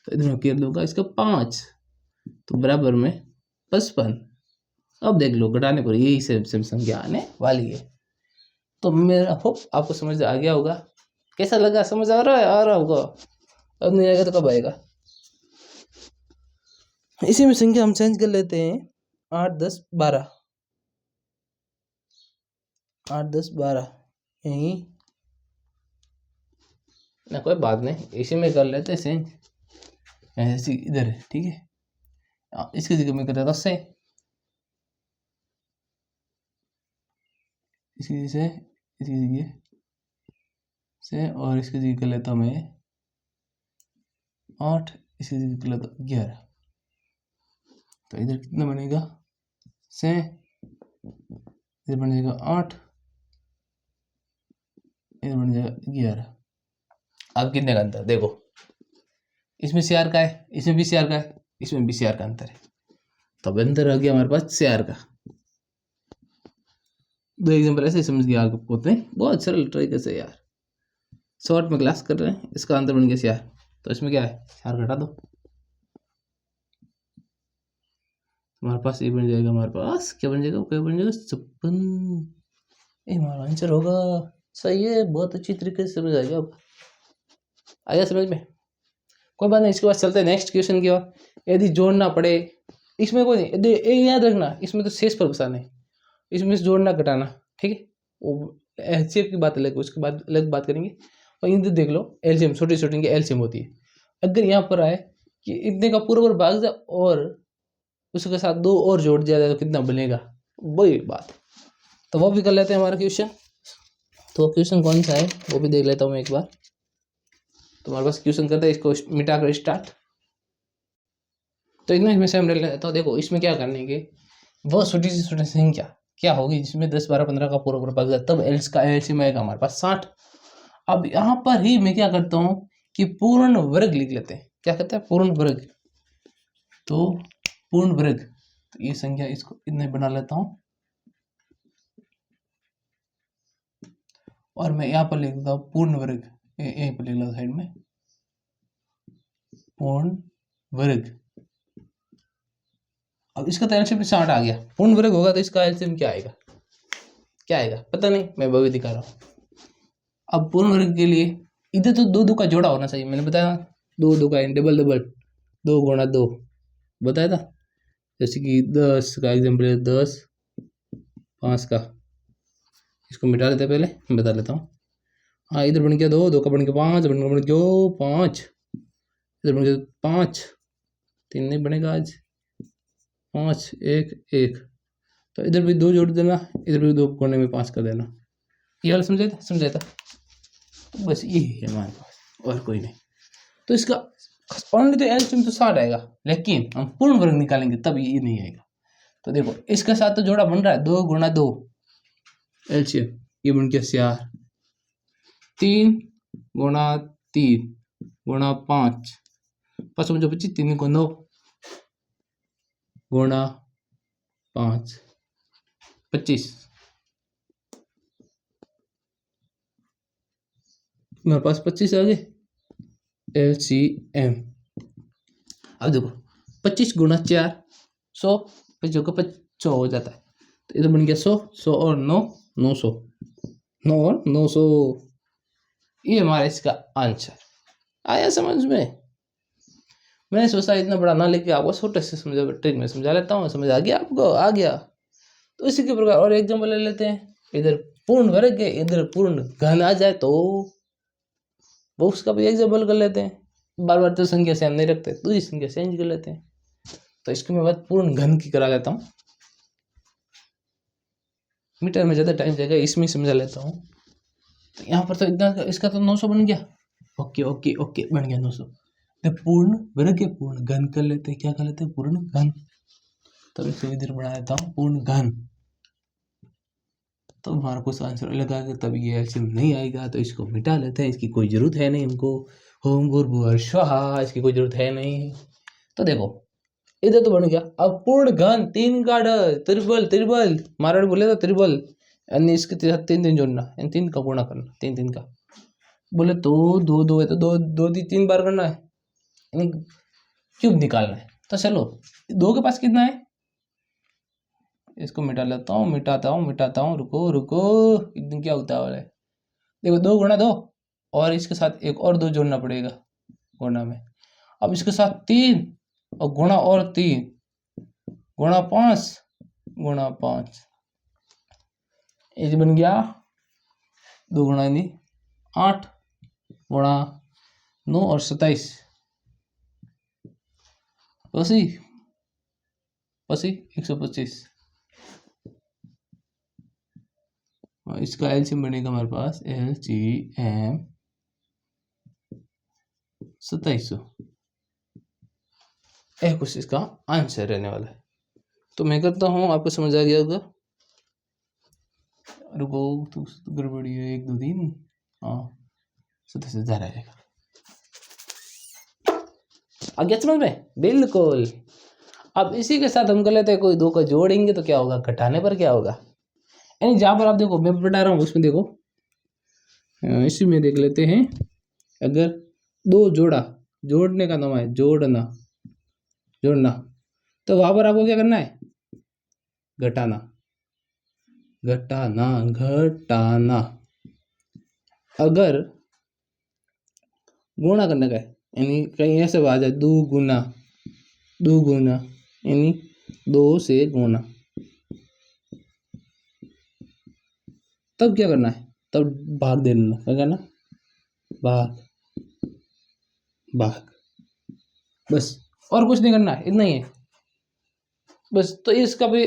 तो इधर में कर दूंगा इसका 5, तो बराबर में 55। अब देख लो घटाने पर यही सेम संख्या आने वाली है। तो मेरा होप आपको समझ आ गया होगा। कैसा लगा, समझ आ रहा होगा। अब नहीं आएगा तो कब आएगा। इसी में संख्या हम चेंज कर लेते हैं, 8 10 12, 8 10 12 यही ना, कोई बात नहीं, इसी में कर लेते हैं चेंज, ऐसे इधर है ठीक है। इसकी जगह में कर देता 10 इसकी जगह से और इसकी जगह कर लेता मैं 8, इसकी जगह कर लेता 11। तो इधर कितना बनेगा से, इधर बन जाएगा 8, इधर बन जाएगा 11। अब कितने का अंतर देखो, इसमें CR का है, इसमें भी CR का है, इसमें भी CR का अंतर है। तो अब अंतर आ गया हमारे पास CR का। 2 एग्जाम्पल ऐसे समझ गया आप होते हैं, बहुत सरल तरीके से यार, शॉर्ट में क्लास कर रहे हैं। इसका अंतर बन गया CR, तो इसमें क्या है CR घटा दो, हमारे पास ये बन जाएगा, हमारे पास क्या बन जाएगा 56। ये हमारा आंसर होगा। सही है, बहुत अच्छी तरीके से समझ आ गया। आया समझ में? कोई बात नहीं, इसके बाद चलते हैं नेक्स्ट क्वेश्चन की ओर। यदि जोड़ना पड़े, इसमें कोई नहीं, ये याद रखना, इसमें तो शेष पर बसाना है, इसमें से जोड़ना घटाना, ठीक है। वो एचसीएफ की बात अलग है, उसके बाद अलग बात करेंगे। और इधर देख लो एलसीएम, छोटी छोटी इनकी एलसीएम होती है। अगर यहाँ पर आए कि इतने का पूरा भाग जाए और उसके साथ 2 और जोड़ दिया जाए तो कितना बनेगा, वही बात। तो वो भी कर लेते हैं हमारा क्वेश्चन। तो क्वेश्चन कौन सा है वो भी देख लेता हूँ मैं एक बार। तो हमारे पास क्वेश्चन करते हैं, इसको मिटा कर स्टार्ट। तो इतना से हम लेता हूँ। देखो इसमें क्या करने के, वो छोटी सी संख्या क्या होगी जिसमें 10 12 15 का पूरा भाग जाए, तब एल्स का एलसीएम आएगा हमारे पास 60। अब यहाँ पर ही मैं क्या करता हूँ कि पूर्ण वर्ग लिख लेते हैं। क्या कहते हैं? पूर्ण वर्ग। तो पूर्ण वर्ग, तो ये संख्या इसको इतने बना लेता हूँ और मैं यहाँ पर लिख देता हूँ पूर्ण वर्ग, यहीं पर लिख लो साइड में, पूर्ण वर्ग। अब इसका तो एलसीएम 60 आ गया, पूर्ण वर्ग होगा तो इसका एलसीएम क्या आएगा? क्या आएगा पता नहीं, मैं वो भी दिखा रहा हूँ। अब पूर्ण वर्ग के लिए इधर तो 2 2 का जोड़ा होना चाहिए, मैंने बताया 2 2 का डबल डबल, 2 गुणा 2 बताया था। जैसे कि 10 का एग्जाम्पल है, 10 5 का, इसको मिटा लेते हैं, पहले मैं बता लेता हूँ। हाँ इधर बन गया 2 2 का बन गया 5, बन गया 5, इधर बन गया 5, 3 नहीं बनेगा आज, 5 1 1, तो इधर भी 2 जोड़ देना, इधर भी 2 कोने में 5 कर देना। ये वाला समझाया था? समझाया था। तो बस ये है हमारे पास, और कोई नहीं। तो इसका ओनली तो एलसीएम तो 60 आएगा, लेकिन हम पूर्ण वर्ग निकालेंगे तब ये नहीं आएगा। तो देखो इसके साथ तो जोड़ा बन रहा है, 2 गुणा 2 एलसीएम, ये बन गया 4, 3 गुणा 3 गुणा 5, 5 मुझे 25, 3 को 9 गुणा 5 25, मेरे पास 25 आ गए एलसीएम। अब देखो 25 गुणा 4 100, 25 को 100 हो जाता है, तो इधर बन गया 100, 100 और 9 900, 9 और 900, ये हमारा इसका आंसर आया समझ में। मैंने सोचा इतना बड़ा ना लेके आपको छोटे से समझा, ट्रिक में समझा लेता हूँ, समझ आ गया आपको? आ गया। तो इसी के प्रकार और एग्जाम्पल ले लेते हैं। इधर पूर्ण वर्ग है, इधर पूर्ण घन आ जाए तो वो उसका भी एग्जाम्पल कर लेते हैं। बार बार तो संख्या सेम नहीं रखते, दूसरी संख्या चेंज कर लेते हैं। तो इसकी मैं बात पूर्ण घन की करा लेता हूँ, मीटर में ज़्यादा टाइम जाएगा, इसमें समझा लेता हूँ। तो यहाँ पर तो इतना, इसका तो 900 बन गया। ओके ओके ओके, बन गया 900। तो पूर्ण वर्ग के पूर्ण घन कर लेते हैं, क्या कर लेते हैं? पूर्ण घन। तो इसको इधर बना देता हूँ पूर्ण घन। तो हमारा कुछ आंसर अलग आएगा, तब ये एलसीएम नहीं आएगा, तो इसको मिटा लेते हैं, इसकी कोई जरूरत है नहीं हमको। होम भूर्भुवः स्वः, इसकी कोई जरूरत है नहीं। तो देखो इधर तो बन गया। अब पूर्ण घन 3 का त्रिबल, त्रिबल मारवाड़ी बोले तो त्रिबल, यानी इसके साथ 3 3 जोड़ना, यानी 3 का गुणा करना, 3 3 का बोले तो 2 2 है तो 2 2 3 बार करना है, यानी क्यूब निकालना है। तो चलो 2 के पास कितना है, इसको मिटा लेता हूँ, मिटाता हूँ, रुको रुको, इतनी क्या होता है। देखो 2 गुणा 2 और इसके साथ एक और 2 जोड़ना पड़ेगा गुणा में। अब इसके साथ 3 और गुणा और 3 गुणा 5 गुणा 5, ये बन गया 2 गुणा 8 गुणा 9 और 27, 125। इसका एलसीएम बनेगा हमारे पास एलसीएम 2700, कुछ इसका आंसर रहने वाला है। तो मैं करता हूँ, आपको समझ आ गया होगा। रुको तो गड़बड़ी है, 1 2 3, हाँ 27,000 आएगा। आ गया समझ में? बिल्कुल। अब इसी के साथ हम कर लेते हैं, कोई 2 का जोड़ेंगे तो क्या होगा, घटाने पर क्या होगा। यानी जहाँ पर आप देखो मैं बता रहा हूँ उसमें देखो, इसी में देख लेते हैं। अगर 2 जोड़ा, जोड़ने का नाम है जोड़ना, जोड़ना, तो वहां पर आपको क्या करना है? घटाना, घटाना, घटाना। अगर गुणा करने का है, यानी कहीं ऐसे आ जाए दुगुना, दुगुना यानी 2 से गुणा। तब क्या करना है, तब भाग दे देना, क्या करना, भाग भाग, बस और कुछ नहीं करना है, इतना ही है बस। तो इसका भी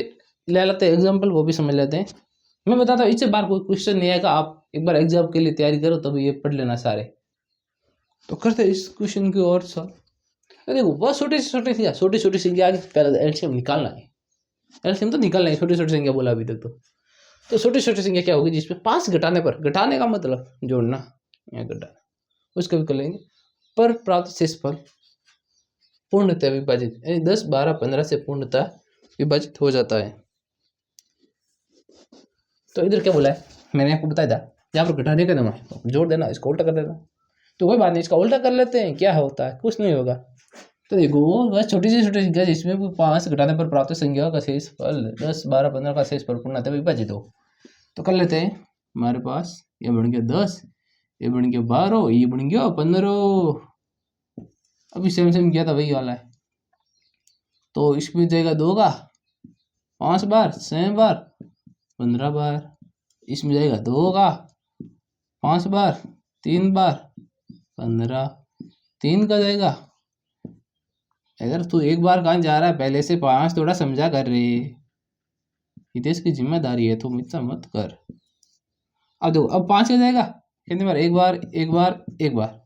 ले लेते हैं एग्जाम्पल, वो भी समझ लेते हैं। मैं बताता हूँ, इससे बार कोई क्वेश्चन नहीं आएगा, आप एक बार एग्जाम के लिए तैयारी करो तब ये पढ़ लेना सारे। तो करते हैं इस क्वेश्चन की और सॉल्व। देखो बहुत छोटी छोटी संख्या आगे पहले एलसीएम निकालना है, एलसीएम तो निकालना है, छोटी छोटी संख्या बोला अभी तक तो छोटी छोटी संख्या क्या होगी जिसमें 5 घटाने पर, घटाने का मतलब जोड़ना या घटाना, उसका भी कर लेंगे, पर प्राप्त शेषफल पूर्णतः विभाजित, यानी 10 12 15 से पूर्णतः विभाजित हो जाता है। तो इधर क्या बोला है, मैंने आपको बताया था, यहाँ पर घटाने का नाम है, जोड़ देना, इसको उल्टा कर देना। तो कोई बात नहीं, इसका उल्टा कर लेते हैं, क्या होता है, कुछ नहीं होगा। तो देखो बस छोटी से छोटी संख्या जिसमें 5 घटाने पर प्राप्त संख्या का शेषफल 10 12 15 का शेषफल पूर्णतः विभाजित हो। तो कर लेते हैं, हमारे पास ये बन गया 10, ये बन गया 12, ये बन गया 15। अभी सेम किया था वही वाला है। तो इसमें जाएगा 2 का 5 बार, 6 बार, 15 बार। इसमें जाएगा 2 का 5 बार, 3 बार, 15। 3 का जाएगा, अगर तू एक बार कहाँ जा रहा है पहले से 5 थोड़ा समझा कर रे, हितेश की जिम्मेदारी है, तुम इतना मत कर। अब देखो, अब 5 का जाएगा कितनी बार, एक बार एक बार एक बार।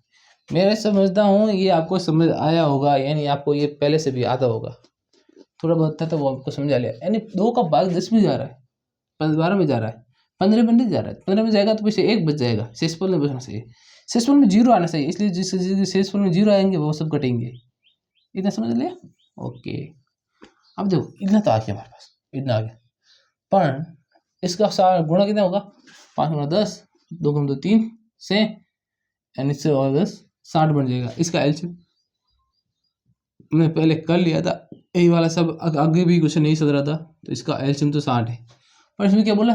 मैं समझता हूँ ये आपको समझ आया होगा, यानी आपको ये पहले से भी आता होगा, थोड़ा बहुत था तो वो आपको समझा लिया। यानी 2 का भाग 10 में जा रहा है, 12 में जा रहा है, 15 में नहीं जा रहा है। 15 में जाएगा तो पीछे 1 बच जाएगा, शेषफल में बचना चाहिए, शेषफल में 0 आना चाहिए, इसलिए जिस शेषफल में 0 आएंगे वो सब कटेंगे। इतना समझ लिया, ओके। अब देखो इतना तो आ गया हमारे पास, इतना आ गया, पर इसका गुणा कितना होगा, 5 गुणा 10, 2 गुणा 2 3 से, यानी इससे और 10 60 बन जाएगा। इसका एलसीएम मैं पहले कर लिया था, यही वाला सब आगे भी कुछ नहीं सद रहा था, तो इसका एलसीएम तो 60 है। और इसमें क्या बोला,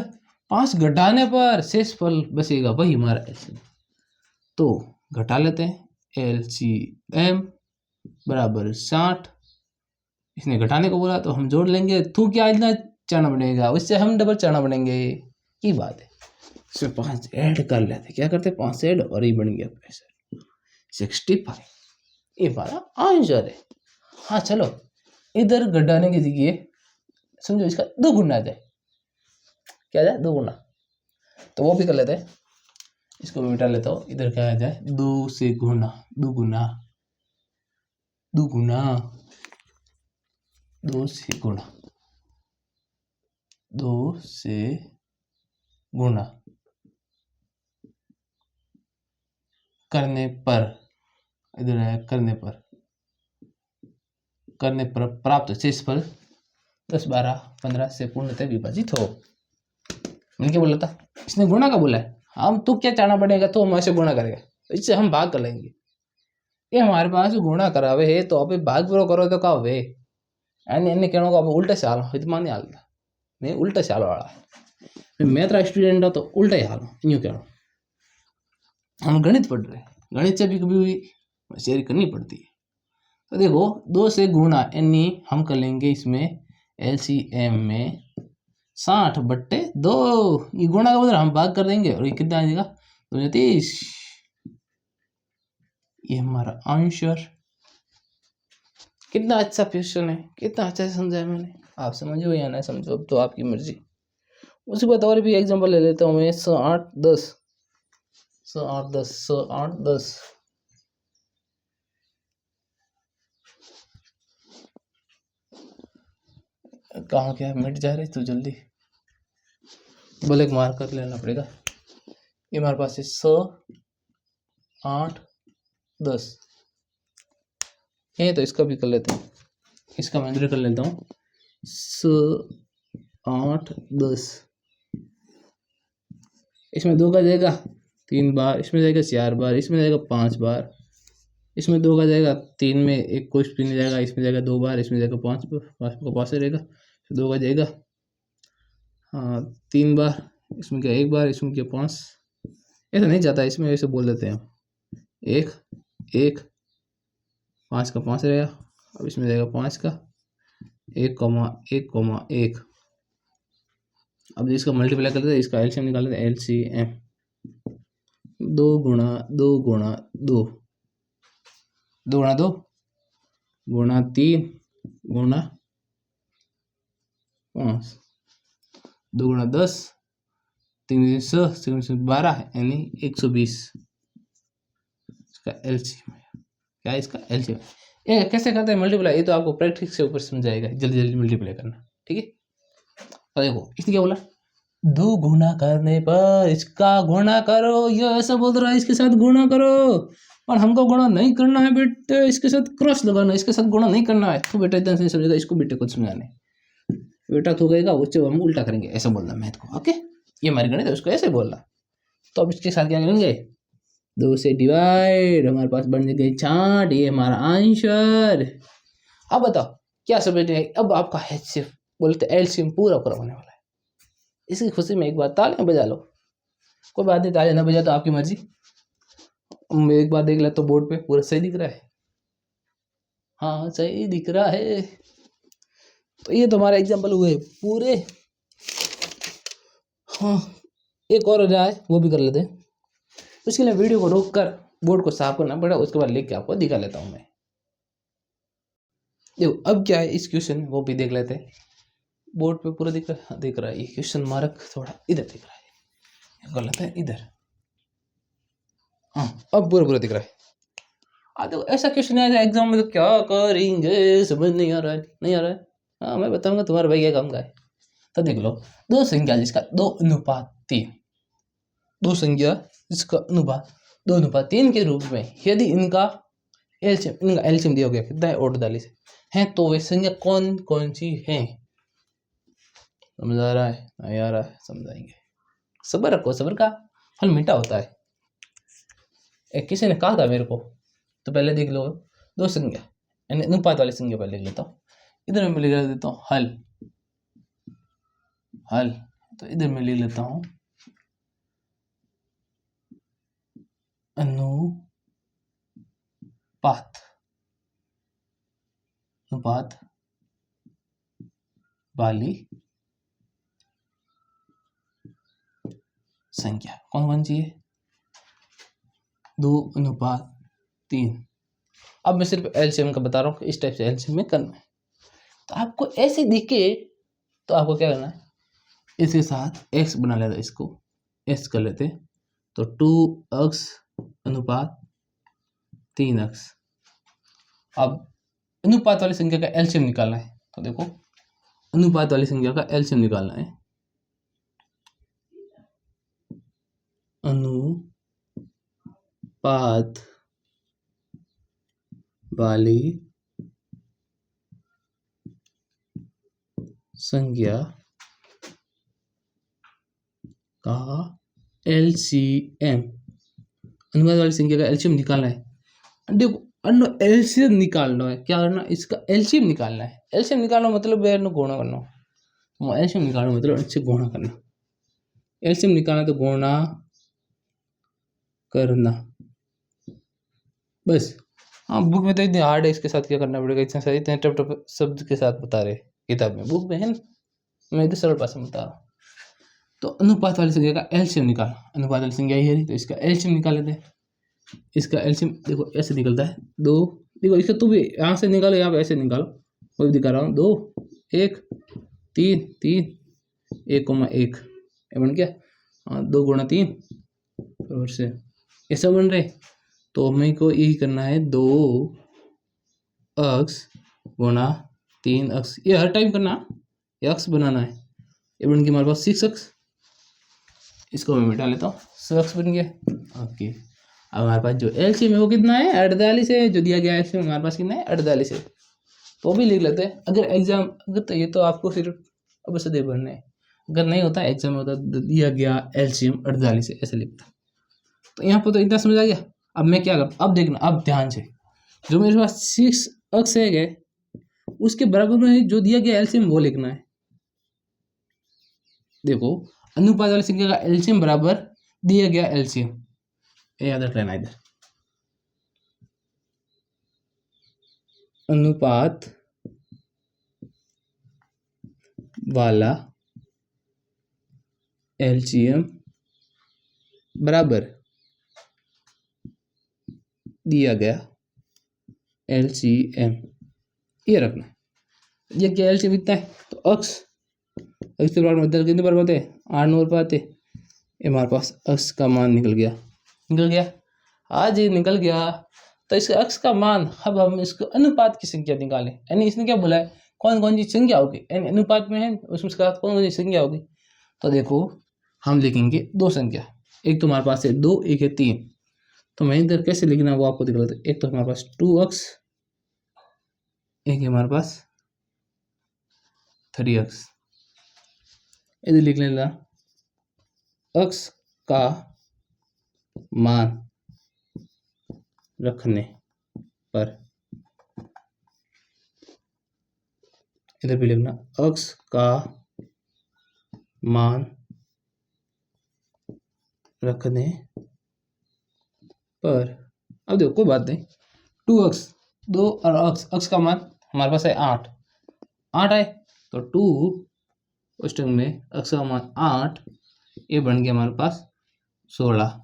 5 घटाने पर शेषफल बचेगा, वही हमारा एलसीएम। तो घटा लेते हैं, एलसीएम बराबर 60। इसने घटाने को बोला तो हम जोड़ लेंगे, तू क्या इतना चढ़ना बनेगा, उससे हम डबल चढ़ना बनेंगे, की बात है। इसमें 5 ऐड कर लेते, क्या करते 5 ऐड, और ये बन गया 65। ये हमारा आंसर है। हाँ चलो, इधर घटाने की जगह समझो इसका 2 गुना आ जाए, क्या जाए 2 गुना, तो वो भी कर लेते हैं। इसको मैं मिटा लेता हूँ, इधर क्या आ जाए 2 से गुना, 2 गुना, 2 गुना, 2 से गुना, 2 से गुना करने पर, इधर है करने पर प्राप्त शेषफल 10 12 15 से पूर्णतः विभाजित हो। मैंने क्या बोला था, इसने गुणा का बोला है, हम तो क्या चाहना पड़ेगा, तो हम ऐसे गुणा करेगा, इससे हम भाग कर लेंगे। ये हमारे पास गुणा करावे है तो अब भाग पूरा करो तो का वे, एने कहने को अब उल्टा से हाल इतना नहीं हालता, मैं उल्टा से हाल वाला, मैं तेरा स्टूडेंट हूँ तो उल्टा ही हाल यूँ कह, हम गणित पढ़ रहे हैं, गणित से भी कभी शेयर करनी पड़ती है। तो देखो 2 से गुणा, यानी हम कर लेंगे इसमें एलसीएम में 60/2, ये गुणा का मतलब हम भाग कर देंगे, और ये कितना आ जाएगा 230। ये हमारा आंसर। कितना अच्छा क्वेश्चन है, कितना अच्छा से समझाया मैंने, आप समझो या ना समझो तो आपकी मर्जी। उसके बाद और भी एग्जांपल ले लेता हूँ मैं, 100 8 10, 100 8 10, 100 8 10। कहाँ क्या मिट जा रही तो जल्दी, बोले मार्क कर लेना पड़ेगा। ये हमारे पास है 100 8 10, ये तो इसका भी कर लेते हैं, इसका मैं इधर कर लेता हूँ 100 8 10। इसमें 2 का जाएगा 3 बार, इसमें जाएगा 4 बार, इसमें जाएगा 5 बार, इसमें 2 का जाएगा 3 में एक कुछ भी नहीं जाएगा, इसमें जाएगा 2 बार, इसमें जाएगा 5 बार, 5 का 5 रहेगा, 2 का जाएगा हाँ 3 बार, इसमें क्या 1 बार, इसमें क्या 5, ऐसा नहीं जाता, इसमें ऐसे बोल देते हैं 1 1, 5 का 5 रहेगा, अब इसमें रहेगा 5 का 1,1,1। अब इसका मल्टीप्लाई करते हैं, इसका एलसीएम निकाल लेते हैं, एलसीएम 2 गुणा 2 गुणा 2, 2 गुणा 2 गुणा 3 गुणा 5, 2 गुणा 10, 3 6 12 यानी 120 इसका एलसीएम है। क्या इसका एलसीएम? ये कैसे करते हैं मल्टीप्लाई, ये तो आपको प्रैक्टिस से ऊपर समझाएगा, जल्दी जल्दी मल्टीप्लाई करना, ठीक है। तो देखो इसने क्या बोला, 2 गुणा करने पर इसका गुणा करो, ये ऐसा बोल रहा है इसके साथ गुणा करो, और हमको गुणा नहीं करना है बेटे, इसके साथ क्रॉस लगाना, इसके साथ गुणा नहीं करना है। तो बेटा इतना नहीं समझेगा, इसको बेटे को समझाने, बेटा तो कहेगा उससे हम उल्टा करेंगे, ऐसा बोलना मैथ को, ओके। ये हमारी गणित है, उसको ऐसे बोलना। तो अब इसके साथ क्या करेंगे, 2 से डिवाइड, हमारे पास बन गई 60, ये हमारा आंसर। अब बताओ क्या समझने, अब आपका एचसीएफ बोलते एलसीएम पूरा पूरा होने वाला है। इसकी खुशी में एक बार तालियां बजा लो, कोई बात नहीं, तालियां ना बजा तो आपकी मर्जी। एक बार देख ले तो बोर्ड पे पूरा सही दिख रहा है, हाँ सही दिख रहा है। तो ये तुम्हारे एग्जाम्पल हुए पूरे। हाँ एक और हो जाए वो भी कर लेते हैं, उसके लिए वीडियो को रोक कर बोर्ड को साफ करना पड़ा, उसके बाद लिख के आपको दिखा लेता हूँ मैं। देखो अब क्या है इस क्वेश्चन, वो भी देख लेते हैं। बोर्ड पे पूरा दिख रहा है, ये क्वेश्चन मार्क थोड़ा इधर दिख रहा है, गलत है इधर, हाँ अब पूरा पूरा दिख रहा है। देखो ऐसा क्वेश्चन आया एग्जाम में तो क्या करेंगे, समझ नहीं आ रहा है, नहीं आ रहा है। हाँ मैं बताऊंगा, तुम्हारा भाई क्या काम का है। तो देख लो, 2 संख्या जिसका 2:3, 2 संख्या जिसका अनुपात 2:3 के रूप में, यदि इनका एलसीएम दिया गया कितना है 48 है, तो वे संख्या कौन कौन सी है। समझ आ रहा है, नहीं आ रहा है, समझाएंगे, सब्र रखो, सब्र का फल मीठा होता है। एक किसी ने कहा था मेरे को, तो पहले देख लो 2 संख्या यानी अनुपात वाली संख्या पहले लिख लेता हूँ, इधर मैं लिख देता हूँ हल, हल, तो इधर मैं लिख लेता हूँ अनुपात, अनुपात वाली संख्या कौन कौन सी है, 2:3। अब मैं सिर्फ एलसीएम का बता रहा हूँ कि इस टाइप से एलसीएम में करना है। तो आपको ऐसे दिखे तो आपको क्या करना है, इसके साथ x बना लेते, इसको x कर लेते, तो 2x अनुपात 3x। अब अनुपात वाली संख्या का एलसीएम निकालना है, तो देखो अनुपात वाली संख्या का एलसीएम निकालना है, अनुपात वाली संख्या का एलसीएम, अनुपात वाली संख्या का एलसीएम निकालना है। देखो एलसीएम निकालना है, क्या करना, इसका एलसीएम निकालना है। एलसीएम निकालना मतलब गुणा करना, एलसीएम निकालना मतलब अच्छे गुणा करना, एलसीएम निकालना तो गुणा करना बस। हाँ बुक में तो इतनी हार्ड है, इसके साथ क्या करना पड़ेगा, इतना सारे इतने टप टप शब्द के साथ बता रहे किताब में, बुक में है ना, मैं इधर सरल भाषा में बता रहा हूँ। तो अनुपात वाली संख्या का एलसीएम निकाल, अनुपात वाली संख्या ये है तो इसका एलसीएम निकाल लेते हैं। इसका एलसीएम देखो ऐसे निकलता है 2, देखो इसका तो भी यहाँ से निकालो, यहाँ पे ऐसे निकालो, मैं भी दिखा रहा हूँ, 2 1 3 3 1,1 बन गया, 2 गुणा 3 और से ऐसा बन रहे। तो हमें को यही करना है, 2x गुणा 3x, ये हर टाइम करना, x बनाना है, ये बन गया हमारे पास 6x, इसको मैं मिटा लेता हूँ, 6x बन गया, ओके। अब हमारे पास जो एलसीएम है वो कितना है 48 है, जो दिया गया एलसीएम हमारे पास कितना है 48 है, तो भी लिख लेते हैं। अगर एग्जाम अगर तो ये तो आपको सिर्फ अब से दे भरने हैं, अगर नहीं होता एग्जाम में होता दिया गया एलसीएम 48 है ऐसे लिखता। तो यहाँ पर तो इतना समझ आ गया। अब मैं क्या करूँ, अब देखना, अब ध्यान से, जो मेरे पास 6x है उसके बराबर में जो दिया गया एलसीएम वो लिखना है। देखो अनुपात वाली संख्या का एलसीएम बराबर दिया गया एलसीएम, याद रख लेना इधर। अनुपात वाला एलसीएम बराबर दिया गया एलसीएम, ये रखना। ये क्या एलसीएम इतना है तो अक्स के प्लॉट में कितने बार पाते 8 नंबर पाते, ये हमारे पास अक्स का मान निकल गया। आज ये निकल गया तो इसके अक्स का मान, अब हम इसको अनुपात की संख्या निकालें, यानी इसने क्या बोला है कौन कौन सी संख्या होगी, यानी अनुपात में है उसमें कौन कौन सी संख्या होगी। तो देखो हम लिखेंगे दो संख्या, एक तो हमारे पास है 2, एक है 3। तो मैं इधर कैसे लिखना वो आपको दिखा देता। एक तो हमारे पास 2x, एक है हमारे पास 3x। इधर लिख लेना x का मान रखने पर, इधर भी लिखना x का मान रखने पर। अब देखो कोई बात नहीं, 2x 2 और x का मान हमारे पास है 8 है तो 2 उस टाइम में x का मान 8, ये बन गया हमारे पास 16।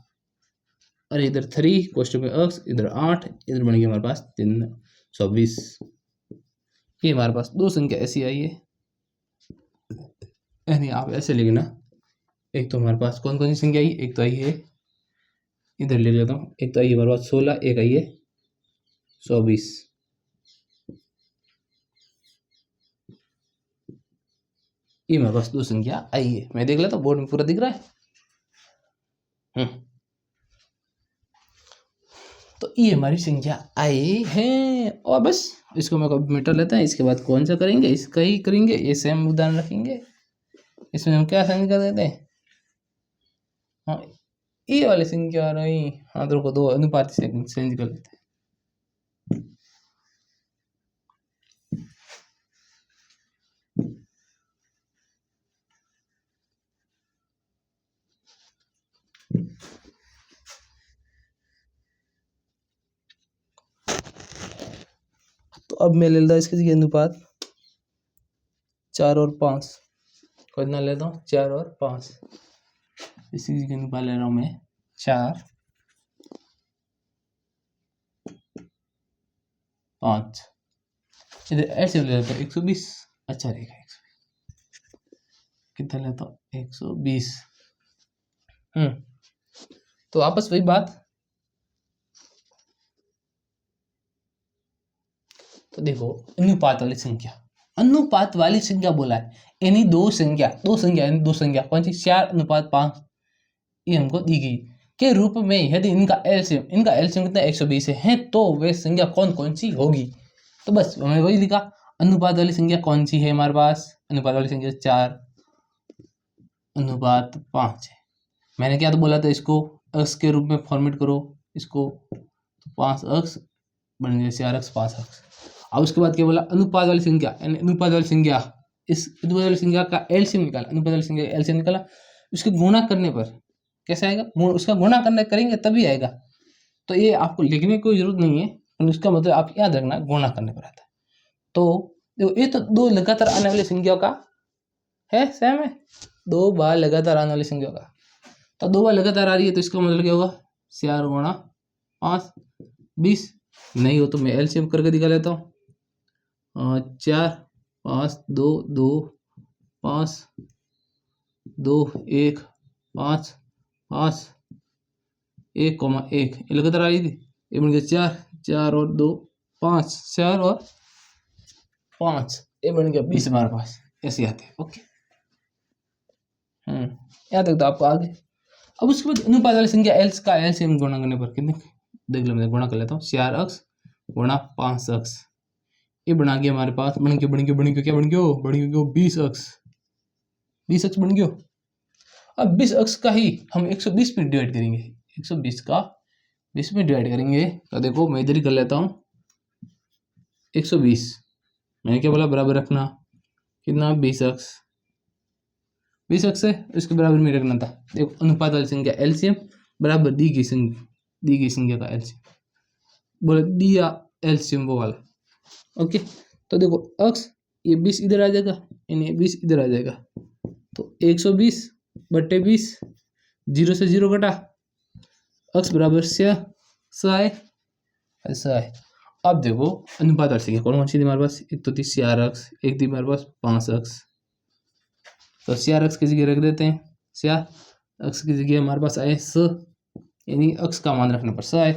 और इधर 3 क्वेश्चन में x, इधर 8, इधर बन गया हमारे पास 3 24। ये हमारे पास दो संख्या ऐसी आई है, यानी आप ऐसे लिखना। एक तो हमारे पास कौन कौन सी संख्या आई, एक तो आई है इधर ले लेता हूँ, एक तो आई है हमारे पास 16, एक आई है 24। ये हमारे पास दो संख्या आई है, मैं देख लेता हूँ बोर्ड में पूरा दिख रहा है। तो ये हमारी संख्या आई है और बस इसको मैं कॉपी मिटा लेता है। इसके बाद कौन सा करेंगे, इसका ही करेंगे, ये सेम उदाहरण रखेंगे। इसमें हम क्या संख्या देते हैं, हाँ ये वाली संख्या रही, हाँ तो दो अनुपात से चेंज कर लेते हैं। तो अब मैं ले लेता हूँ इसके अनुपात 4 और 5, कितना लेता हूँ 4 और 5। इसी के अनुपात ले रहा हूँ मैं 4 5। इधर ऐसे ले लेता हूँ 120, अच्छा रहेगा 120, कितना लेता हूँ 120। तो आपस वही बात। तो देखो अनुपात वाली संख्या बोला है, यानी दो संख्या कौन सी 4:5 ये हमको दी गई के रूप में, यदि इनका एलसीएम कितना 120 है तो वे संख्या कौन कौन सी होगी। तो बस हमें वही लिखा, अनुपात वाली संख्या कौन सी है हमारे पास, अनुपात वाली संख्या 4:5 है। मैंने क्या तो बोला था, इसको अक्स के रूप में फॉर्मेट करो इसको, तो 5 अक्स बन गया 4 अक्स 5 अक्स। अब उसके बाद क्या बोला, अनुपात वाली संख्या, यानी अनुपात वाली संख्या, इस अनुपात वाली संख्या का एलसीएम निकाला, अनुपात वाली संख्या एलसीएम निकाला, उसके गुणा करने पर कैसे आएगा, उसका गुणा करने करेंगे तभी आएगा। तो ये आपको लिखने की कोई जरूरत नहीं है, उसका मतलब आप याद रखना गुणा करने पर आता है। तो देखो ये तो दो लगातार आने वाली संख्याओं का है, सेम है, 2 बार लगातार आने वाली संख्या का। तो 2 बार लगातार आ रही है तो इसका मतलब क्या होगा 4 गुणा 5 20। नहीं हो तो मैं एलसीएम करके दिखा लेता हूँ। 4 5 2 2 5 2 1 5 5 1,1 ये लगातार आ रही थी, ये बन गया 4 और 2 5, 4 और 5 ये बन गया 20 हमारे पास, ऐसे आते हैं। ओके याद तक तो आपको आगे। अब उसके बाद अनुपात वाली संख्या एल्स का एलसीएम गुणा करने पर कितने, देख लो मैं गुणा कर लेता हूँ, 4 अक्स गुणा 5 अक्स, ये बना गया हमारे पास, बन गया क्या बन गया 20 अक्स, 20 अक्स बन गया। अब 20 अक्स का ही हम 120 में डिवाइड करेंगे, 120 का 20 में डिवाइड करेंगे। तो देखो मैं इधर ही कर लेता हूँ 120, मैंने क्या बोला बराबर रखना कितना 20 अक्स, 20 अक्स है इसके बराबर में रखना था। देखो अनुपात वाली संख्या एलसीएम बराबर दी गई संख्या का एलसीएम, बोले दिया एलसीएम वो वाला, ओके, तो देखो अक्स ये 20 इधर आ जाएगा, यानी 20 इधर आ जाएगा, तो 120 बट्टे 20, 0 से 0 घटा, अक्स बराबर 6 आए, ऐसा है। अब देखो अनुपात और सीखे कौन कौन सी थी हमारे पास, एक तो थी 4x, एक थी हमारे पास 5x, तो 4x की जगह रख देते हैं, 4x की जगह हमारे पास आए 100, यानी x का मान रखने पर 100 आए,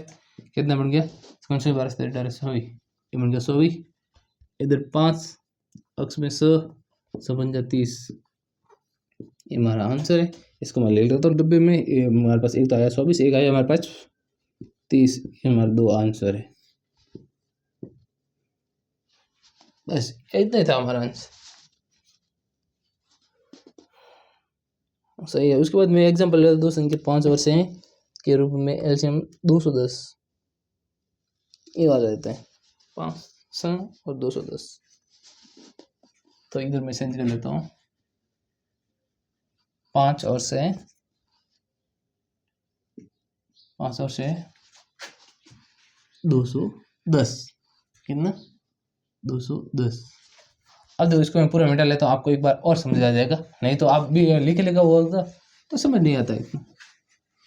कितना बन गया, कौन से 12 से डायरेक्ट 100, ये बन गया 100, इधर 5 x में 100 बन गया 30, ये हमारा आंसर है। इसको मैं ले लेता हूँ डब्बे में, ये हमारे पास एक तो आया 24, एक आया हमारे पास 30, ये हमारे दो आंसर है। बस इतना ही था हमारा आंसर, सही है। उसके बाद में एग्जांपल लेता, दो संख्या 5 और 6 के रूप में एलसीएम 210, ये वाला देते हैं 5 और 210, तो इधर मैं चेंज कर लेता हूँ 5 और 6, 5 और 6 210, कितना 210। अब देखो इसको मैं पूरा मिटा लेता हूँ, आपको एक बार और समझ आ जाएगा, नहीं तो आप भी लिख लेगा वो होगा तो समझ नहीं आता है इतना,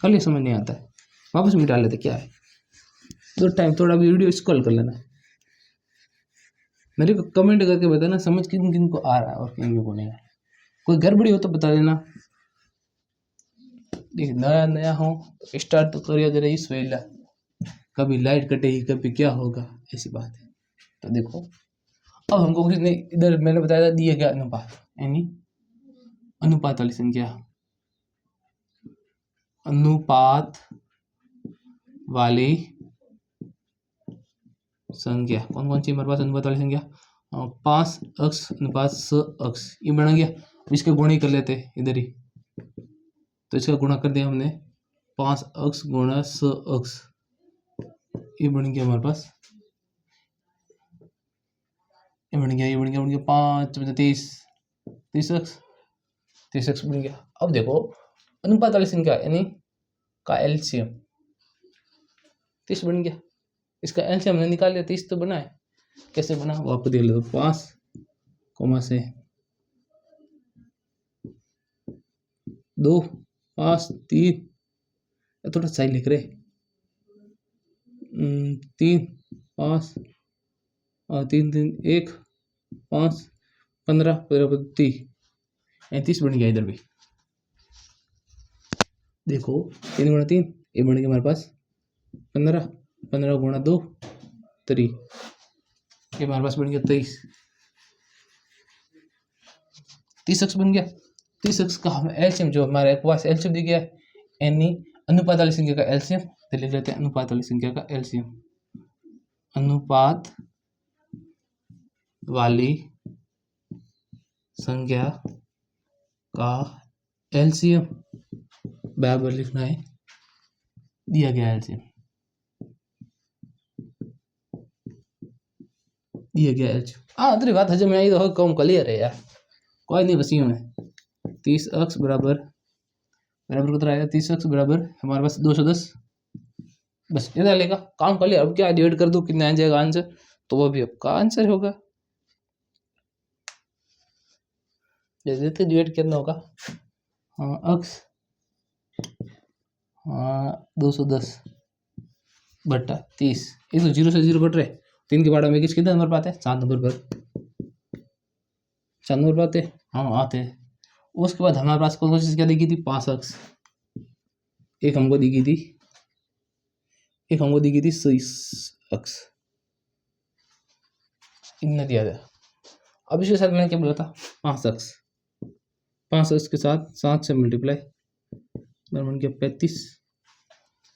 कल ही समझ नहीं आता है। वापस मिटा लेते क्या है, तो टाइम थोड़ा वीडियो स्क्रॉल कर लेना, मेरे को कमेंट करके बताना समझ किन किन को आ रहा है और किन को नहीं आ रहा, कोई गड़बड़ी हो तो बता देना। देखिए नया नया हो तो स्टार्ट तो करिए जरा इस वेला, कभी लाइट कटेगी कभी क्या होगा, ऐसी बात है। तो देखो अब हमको किसने इधर मैंने बताया था दिया गया अनुपात, यानी अनुपात वाली संख्या, अनुपात वाली संख्या कौन कौन सी हमारे पास अनुपात वाली संख्या, 5x अनुपात 100x, ये बना गया। इसके गुणा ही कर लेते इधर ही, तो इसका गुणा कर दिया हमने 5x गुणा 100x, ये बन गया हमारे पास, ये बन गया 5 30, 30x बन गया। अब देखो अनुपात वाली संख्या यानी का एलसीएम 30 बन गया, इसका एलसीएम हमने निकाल लिया, 30 तो बना है, कैसे बना वो आपको देख लो, 5 कोमा से 2 5 3, थोड़ा सही लिख रहे 3 5 और 3 3 1 5 15 30, 30 बन गया। इधर भी देखो 3 गुणा 3, ये बन गया हमारे पास 15, 15 गुणा 2 3, ये हमारे पास बन गया 23, 30x बन गया। 30x का हम एलसीएम जो हमारे पास एलसीएम दिया गया है, यानी अनुपात वाली संख्या का एलसीएम, तो लिख लेते हैं अनुपात वाली संख्या का एलसीएम, अनुपात वाली संख्या का एलसीएम बराबर लिखना है दिया गया एलसीएम, दिया गया एलसीएम। अरे बात हजम में आई तो कम क्लियर है यार, कोई नहीं, बस यूं है 30x बराबर कितना आएगा, 30x बराबर हमारे पास 210, बस इतना लेगा काम कर लिया। अब क्या डिवाइड कर दो कितना आ जाएगा आंसर, तो वो भी आपका आंसर होगा, जैसे डिवाइड कितना होगा, x 210 बट्टा 30, ये तो 0 से 0 कट रहे, 3 के बाद में किस कितना नंबर पाते हैं, 7 नंबर पर, 4 नंबर पाते हैं, हाँ आते हैं। उसके बाद हमारे पास कौन सी क्या दी गई थी, 5x, एक हमको दी गई थी, एक हमको दी गई थी 6x, इतना दिया था। अब इसके साथ मैंने क्या बोला था 5x, 5x के साथ 7 से मल्टीप्लाई बन गया 35,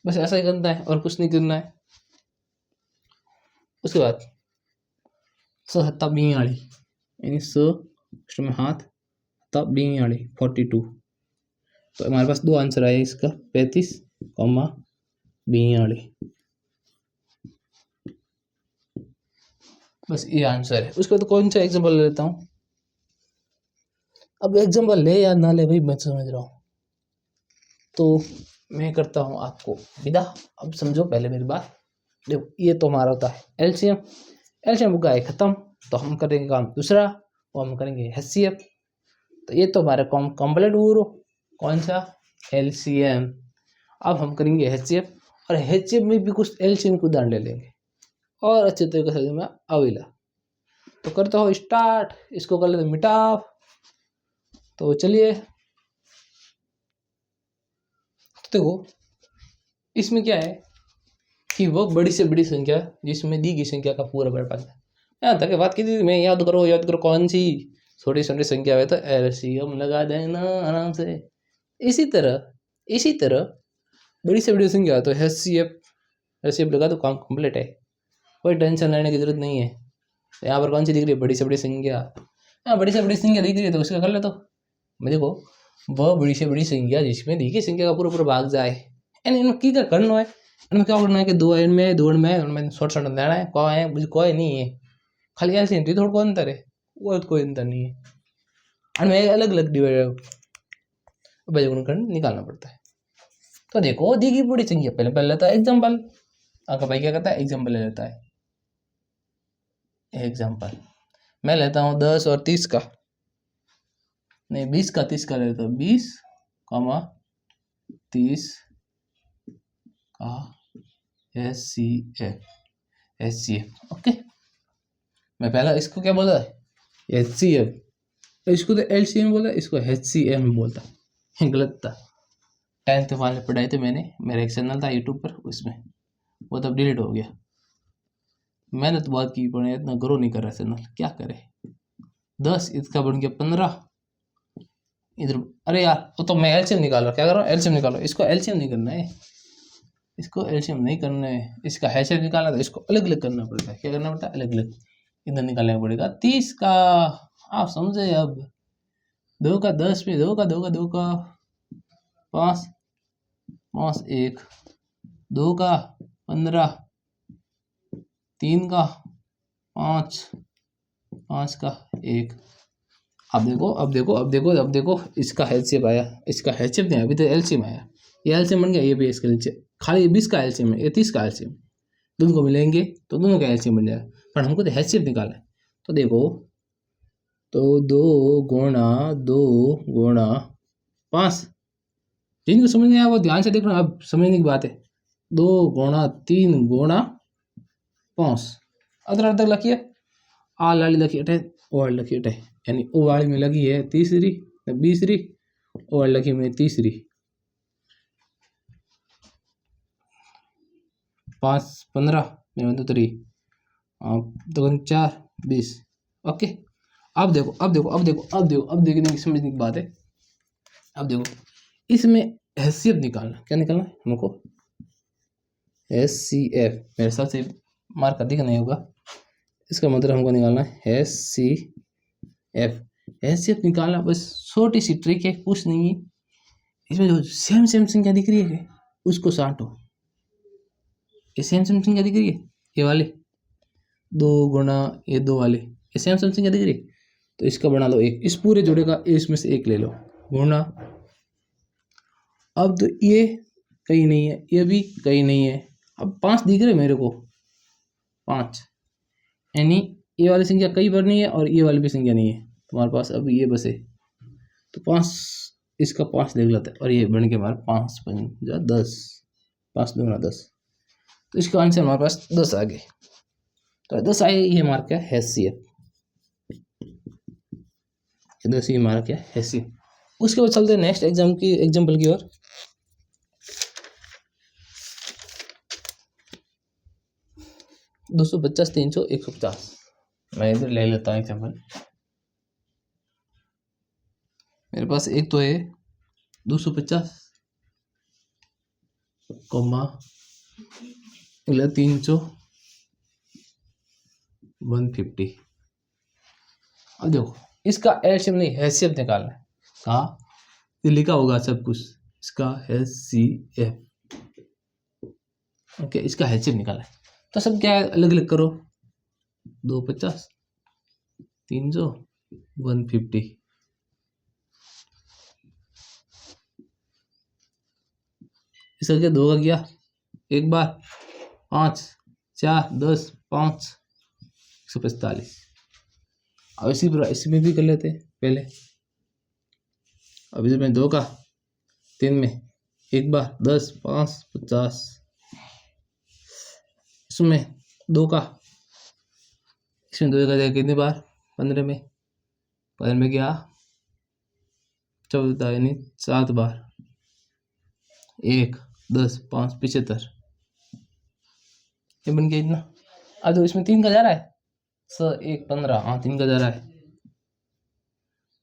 बस ऐसा ही करना है और कुछ नहीं करना है। उसके बाद 7 42, यानी 100 में हाथ तब 42, तो हमारे पास दो आंसर आए इसका, 35 कॉमा 42, बस ये आंसर है। उसके बाद कौन सा एग्जांपल ले लेता हूँ, अब एग्जांपल ले या ना ले भाई मैं समझ रहा हूँ, तो मैं करता हूँ आपको विदा। अब समझो पहले मेरी बात, देखो ये तो हमारा होता है एलसीएम, एलसीएम का है खत्म, तो हम करेंगे काम दूसरा, वो हम करेंगे एचसीएफ। तो ये तो हमारा कंप्लीट हुआ, कौन सा, एलसीएम। अब हम करेंगे एचसीएफ, और एचसीएफ में भी कुछ एलसीएम को उदाहरण ले लेंगे और अच्छे तरीके से में अवेला। तो करते हो स्टार्ट, इसको कर लेते मिटाप। तो चलिए, तो देखो इसमें क्या है कि वो बड़ी से बड़ी संख्या जिसमें दी गई संख्या का पूरा वर्गफल है। यहाँ तक बात की थी मैं, याद करो कौन सी छोटी छोटी संख्या है, तो एलसीएम लगा देना आराम से। इसी तरह बड़ी से बड़ी संख्या तो एचसीएफ लगा तो काम कंप्लीट है, कोई टेंशन लेने की जरूरत नहीं है। तो यहाँ पर कौन सी दिख रही है, बड़ी से बड़ी संख्या। हाँ, बड़ी से बड़ी संख्या दिख रही है तो उसका कर ले। तो मैं देखो वह बड़ी से बड़ी संख्या जिसमें दी गई संख्या का पूरा पूरा भाग जाए, यानी इनमें की करना है, इनमें क्या करना है कि दो में शॉर्ट शॉर्ट देना है, कोई नहीं है, खाली ऐसे थोड़ा को अंतर है, वो कोई अंतर नहीं है, इनमें अलग अलग डिवाइड निकालना पड़ता है। तो देखो दी गई बड़ी संख्या, पहले लेता है एग्जाम्पल, आपका भाई क्या करता है, एग्जाम्पल ले लेता है। एग्जाम्पल मैं लेता हूँ 10 और 30 का, नहीं 20 का 30 का लेता हूँ, 20, 30 का एचसीएफ। ओके, मैं पहला इसको क्या बोला, एचसीएफ, इसको तो एलसीएम बोला, इसको एचसीएम बोलता, गलत था। 10th वाले पढ़ाई थे मैंने, मेरा एक चैनल था यूट्यूब पर, उसमें वो तब डिलीट हो गया। मैंने तो बहुत की पढ़े, इतना ग्रो नहीं कर रहा चैनल, क्या करे। 10 इसका बन गया 15 इधर, अरे यार वो तो मैं एलसीएम निकाल रहा, क्या कर रहा हूँ, एलसीएम निकालो, इसको एलसीएम नहीं करना है, इसको एलसीएम नहीं करना है, इसका एचसीएफ निकालना, तो इसको अलग अलग करना पड़ता है। क्या करना पड़ता है, अलग अलग इधर निकालना पड़ेगा। 30 का आप समझे, अब 2 का 10 में 2 का 5, 5 1, 2 का 15, 3 का 5, 5 का 1। अब देखो इसका एलसीएम आया, इसका एचसीएफ नहीं, अभी तो एलसीएम आया, ये एलसीएम बन गया, ये भी इसका एलसीएम, खाली 20 का एलसीएम है, ये 30 का एलसीएम, दोनों को मिलेंगे तो दोनों का एलसीएम बन जाएगा, पर हमको तो एचसीएफ निकालना है। तो देखो, तो 2 गुणा 5, जिनको समझ नहीं आया वो ध्यान से देखना, अब समझने की बात है। 2 गुणा 3 गुणा 5, अदर अदर लखिए, आ लाली लखी अठे, ओ वाली लखी अठे, यानी ओ वाली में लगी है तीसरी, बीसरी, ओ वाली लखी में तीसरी, 5 15 में 2 3, 2 4 20। ओके, अब देखने की समझने की बात है। अब देखो इसमें हैसियत निकालना, क्या निकालना है हमको, एचसीएफ, मेरे साथ से मार्क अधिक नहीं होगा, इसका मतलब हमको निकालना है एचसीएफ। हैसियत निकालना बस छोटी सी ट्रिक है, कुछ नहीं है। इसमें जो सेम संख्या दिख रही है उसको साटो, ये सेम संख्या दिख रही है, ये वाले 2 गुणा ये 2 वाले, ये सेम संख्या दिख रही है, तो इसका बना लो 1, इस पूरे जोड़े का इसमें से 1 ले लो, गुणा। अब तो ये कहीं नहीं है, ये भी कहीं नहीं है, अब 5 दिख रहे मेरे को, 5, यानी ये वाली संख्या कई बार नहीं है और ये वाली भी संख्या नहीं है तुम्हारे पास, अब ये बसे तो 5, इसका 5 देख लेते हैं, और ये बन के हमारे 5 5 10, 5 2 10, तो इसका आंसर हमारे पास 10 आ गए। तो 10 आए, ये मार्क है हैसियत, 10 ये मार्क है हैसियत। उसके बाद चलते हैं नेक्स्ट एग्जाम्पल की ओर। दो 250 300 150, मैं इधर ले लेता हूँ एग्जाम्पल। मेरे पास एक तो है 250 कोमा 300 150। अब देखो इसका एलसीएम नहीं हैसियत निकालना है, कहाँ ये लिखा होगा सब कुछ, इसका एचसीएफ। ओके, इसका हैसियत निकालना है, तो सब क्या है, अलग अलग करो, 250 300 150, इसका क्या 2 का किया एक बार, 5 4 10 5, 145। अब इसी पर इसी में भी कर लेते हैं पहले। अब इसमें 2 का 3 में एक बार 10, 5, 50। इसमें 2 का, इसमें 2 का जाएगा कितनी बार 15 में, 15 में क्या 14 यानी 7 बार, 1, 10, 5, 75। ये बन गया इतना। अब तो इसमें 3 का जा रहा है 1, 15, हाँ 3 का जा रहा है।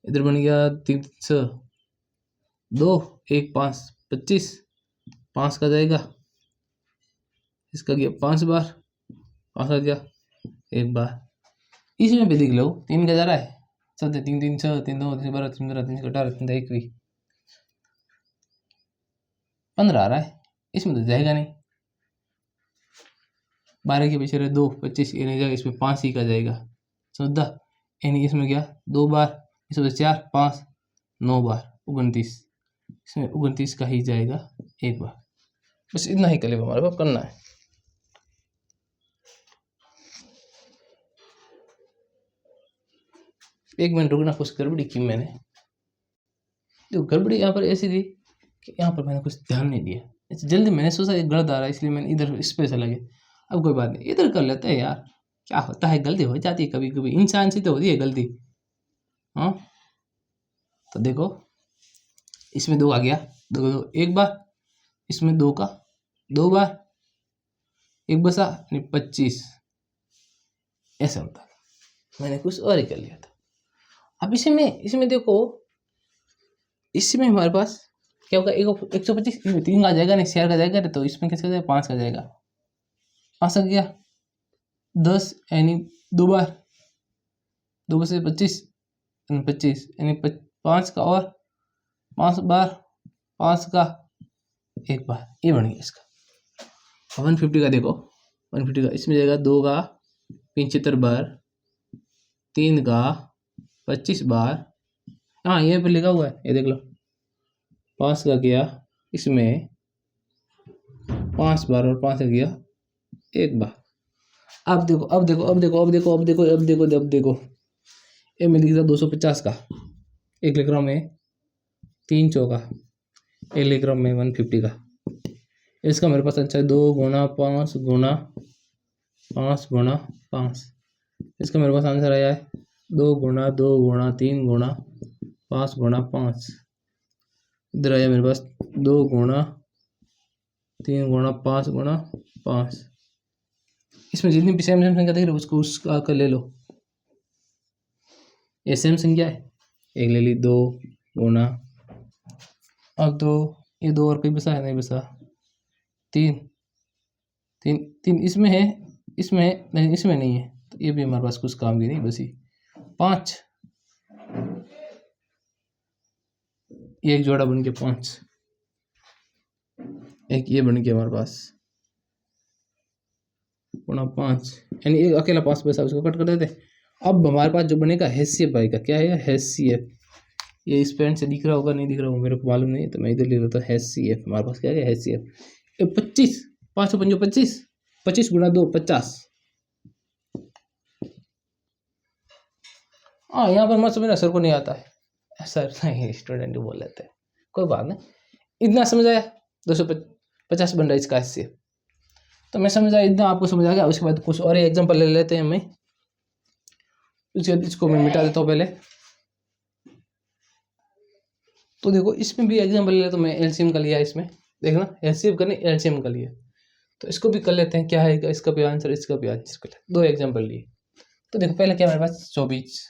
इधर बन गया 3, 2, 1, 5, 25, 5 का जाएगा, इसका गया 5 बार, 5 का गया 1 बार। इसमें भी देख लो 3 का जा रहा है 7, 3, 3, 6, 3, 2, 3, 12, 3, 13, 3, 18, 3, 21, 15 आ रहा है। इसमें तो जाएगा नहीं, 12 के पीछे रहे 2, 25, ये नहीं जाएगा, इसमें 5 ही का जाएगा 14, यानी इसमें क्या 2 बार, इसमें 4, 5, 9 बार 29, इसमें 29 का ही जाएगा 1 बार। बस इतना ही कले हमारे पास करना है। एक मिनट रुकना, कुछ गड़बड़ी की मैंने। जो गड़बड़ी यहाँ पर ऐसी थी कि यहाँ पर मैंने कुछ ध्यान नहीं दिया, जल्दी मैंने सोचा ये गलत आ रहा है इसलिए मैंने इधर इस पे चला गया। अब कोई बात नहीं, इधर कर लेते हैं यार, क्या होता है, गलती हो जाती है कभी कभी, इंसान से तो होती है गलती। हाँ तो देखो इसमें 2 आ गया, 2 2 1 बार, इसमें 2 का 2 बार, 1 बसा 25, ऐसा होता है। मैंने कुछ और ही कर लिया था। अब इसमें देखो, इसमें हमारे पास क्या होगा, 125, इसमें 3 का जाएगा नहीं, 4 का जाएगा, तो इसमें किसका जाएगा 5 का जाएगा, 5 का गया 10, यानी 2 बार, 2 बसे 25, 25 यानी 5 का और 5 बार, 5 का 1 बार, ये बन गया इसका। 150 का देखो, 150 का इसमें जाएगा 2 का 75 बार, 3 का 25 बार, हाँ ये पे लिखा हुआ है, ये देख लो, 5 का गया इसमें 5 बार और 5 का गया 1 बार। अब देखो अब देखो अब देखो अब देखो अब देखो अब देखो अब देखो, ये मैं लिख रहा 250 का, 1 लिख रहा हूँ मैं 3 चौका, 1 लिख रहा हूँ मैं 150 का। इसका मेरे पास अच्छा है 2 गुना 5 गुना 5 गुना 5, इसका मेरे पास आंसर आया है 2 गुना 2 गुना 3 गुना 5 गुना 5। इधर आया मेरे पास 2 गुना 3 गुना 5 गुना 5। इसमें जितनी भी सेम संख्या देख रहे हो उसको उसका आकर ले लो, ये सेम संख्या है, एक ले ली 2 गुना, अब तो ये 2 और कोई बसा है नहीं बसा, 3 3 3 इसमें है, इसमें नहीं, इसमें नहीं है, तो ये भी हमारे पास कुछ काम की नहीं बसी। 5, ये एक जोड़ा बन गया 5, एक ये बन गया हमारे पास गुना 5, यानी एक अकेला 5 बचा, उसको कट कर देते। अब हमारे पास जो बनेगा हैसियत भाई का, क्या है हैसियत, ये इस पेन से दिख रहा होगा नहीं दिख रहा होगा मेरे को मालूम नहीं, तो मैं इधर ले रहा था हैसियत। हमारे पास क्या है हैसियत, 25, 5 5 25, 25 गुना 2 50। हाँ यहाँ पर मत समझना सर को नहीं आता है, सर नहीं स्टूडेंट बोल लेते हैं, कोई बात नहीं, इतना समझ आया 250 बन रहा है इसका हैसियत, तो मैं समझा इतना आपको समझ आ गया। उसके बाद कुछ और एग्जांपल ले लेते हैं मैं, इसको मैं मिटा देता हूँ पहले। तो देखो इसमें भी एग्जांपल ले तो मैं एलसीएम का लिया इसमें, देखना एलसीएम करने एलसीएम का लिया, तो इसको भी कर लेते हैं, क्या है इसका भी आंसर इसका भी आंसर कर लेते, 2 एग्जांपल लिए। तो देखो पहले क्या मेरे पास 24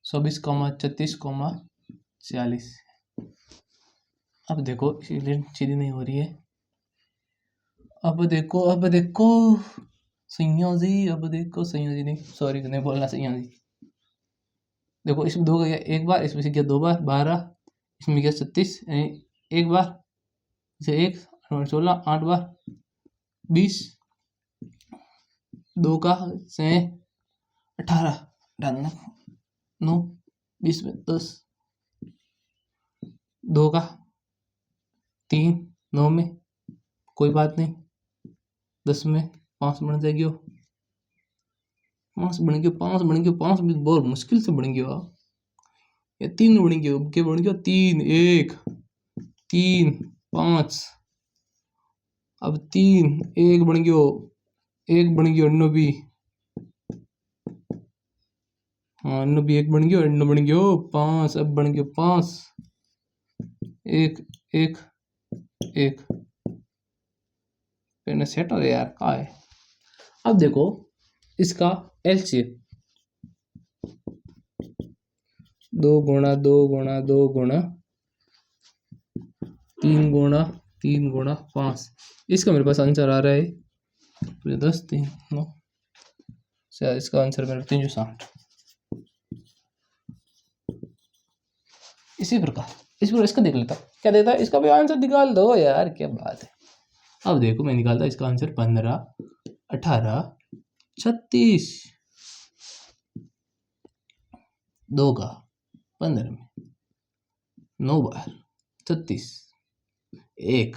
24, 36, 40। अब देखो सीधी नहीं हो रही है, अब देखो संयोजी, अब देखो संयोजी नहीं, सॉरी नहीं बोलना संयोजी। देखो इसमें 2 का गया 1 बार, इसमें से गया 2 बार 12, इसमें गया 36, 1 बार, इसे 1 16 8 बार 20, 2 का से 18 9 20 में 10, 2 का 3 9 में, कोई बात नहीं, 10 में 5 बन जाएगी, 5 बन गयो, 5 बन गयो, 5 भी बहुत मुश्किल से बन गयो। ये 3 बन गयो, क्या बन गयो? 3 1 3 5। अब 3 1 बन गयो, 1 बन गयो, अन्नो भी। हाँ अन्नो भी 1 बन गयो, अन्नो बन गयो 5। अब बन गयो 5 1 1 1। पहले सेट हो गया यार, का है। अब देखो इसका एलसीएम 2 गुणा 2 गुणा 2 गुणा 3 गुणा 3 गुणा 5। इसका मेरे पास आंसर आ रहा है 10 3 9। इसका आंसर मेरा 360। इसी प्रकार इस पर इसका देख लेता क्या देता है, इसका भी आंसर निकाल दो यार, क्या बात है। अब देखो मैं निकालता इसका आंसर 15 18 36। 2 का 15 में 9 बार 36 1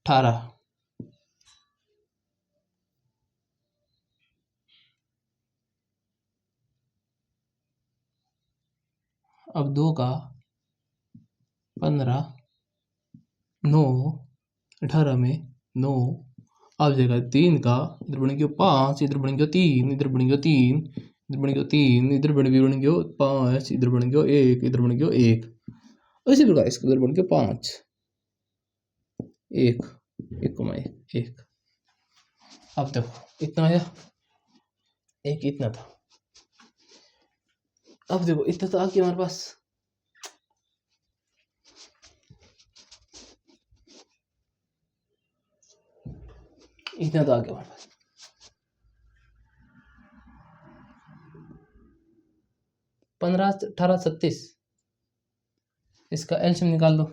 18। अब 2 का 15 9 18 में 9। अब जगह 3 का इधर बन गयो 5, इधर बन गयो 3, इधर बन गयो 3, इधर बन गयो 3, इधर बन गयो 5, इधर बन गयो 1, इधर बन गयो 1। इसी प्रकार इसके इधर बन गयो 5 1 1 1। अब देखो इतना आया, एक इतना था। अब देखो इतना तो आ गया हमारे पास। इतना तो आ गया हमारे पास। 15 18 36। इसका एलसीएम निकाल दो।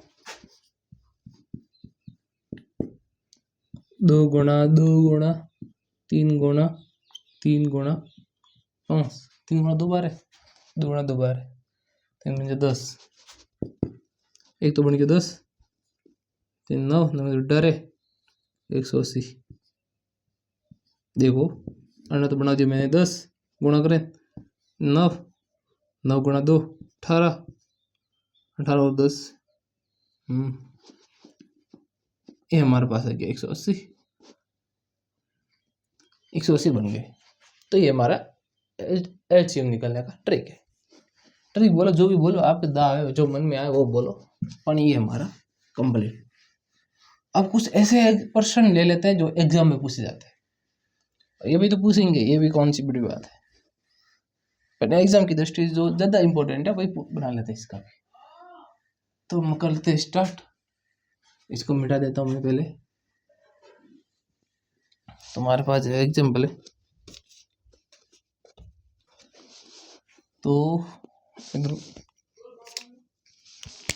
2 गुणा 2 गुणा 3 गुणा 3 गुणा 5। 3 गुणा 2 बार है, 2 गुणा 2 बार है, 3 बन गया 10। एक तो बन गया 10 3 9 9 डर है 180। देखो अन्ना तो बना दिया मैंने 10 गुणा करें 9 9 गुणा 2 18 18 और 10। ये हमारे पास है क्या 180। 180 बन गए। तो ये हमारा एलसीएम निकलने का ट्रिक है। ट्रिक बोलो जो भी बोलो, आपके दाव है जो मन में आए वो बोलो, पर ये हमारा कंप्लीट। अब कुछ ऐसे प्रश्न ले लेते हैं जो एग्जाम में पूछे जाते हैं। ये भी तो पूछेंगे, ये भी कौन सी बड़ी बात है, पर एग्जाम की दृष्टि से जो ज्यादा इंपॉर्टेंट है वही बना लेते हैं इसका भी। तो हम करते हैं स्टार्ट। इसको मिटा देता हूँ मैं पहले। तुम्हारे पास एग्जाम्पल है तो इधर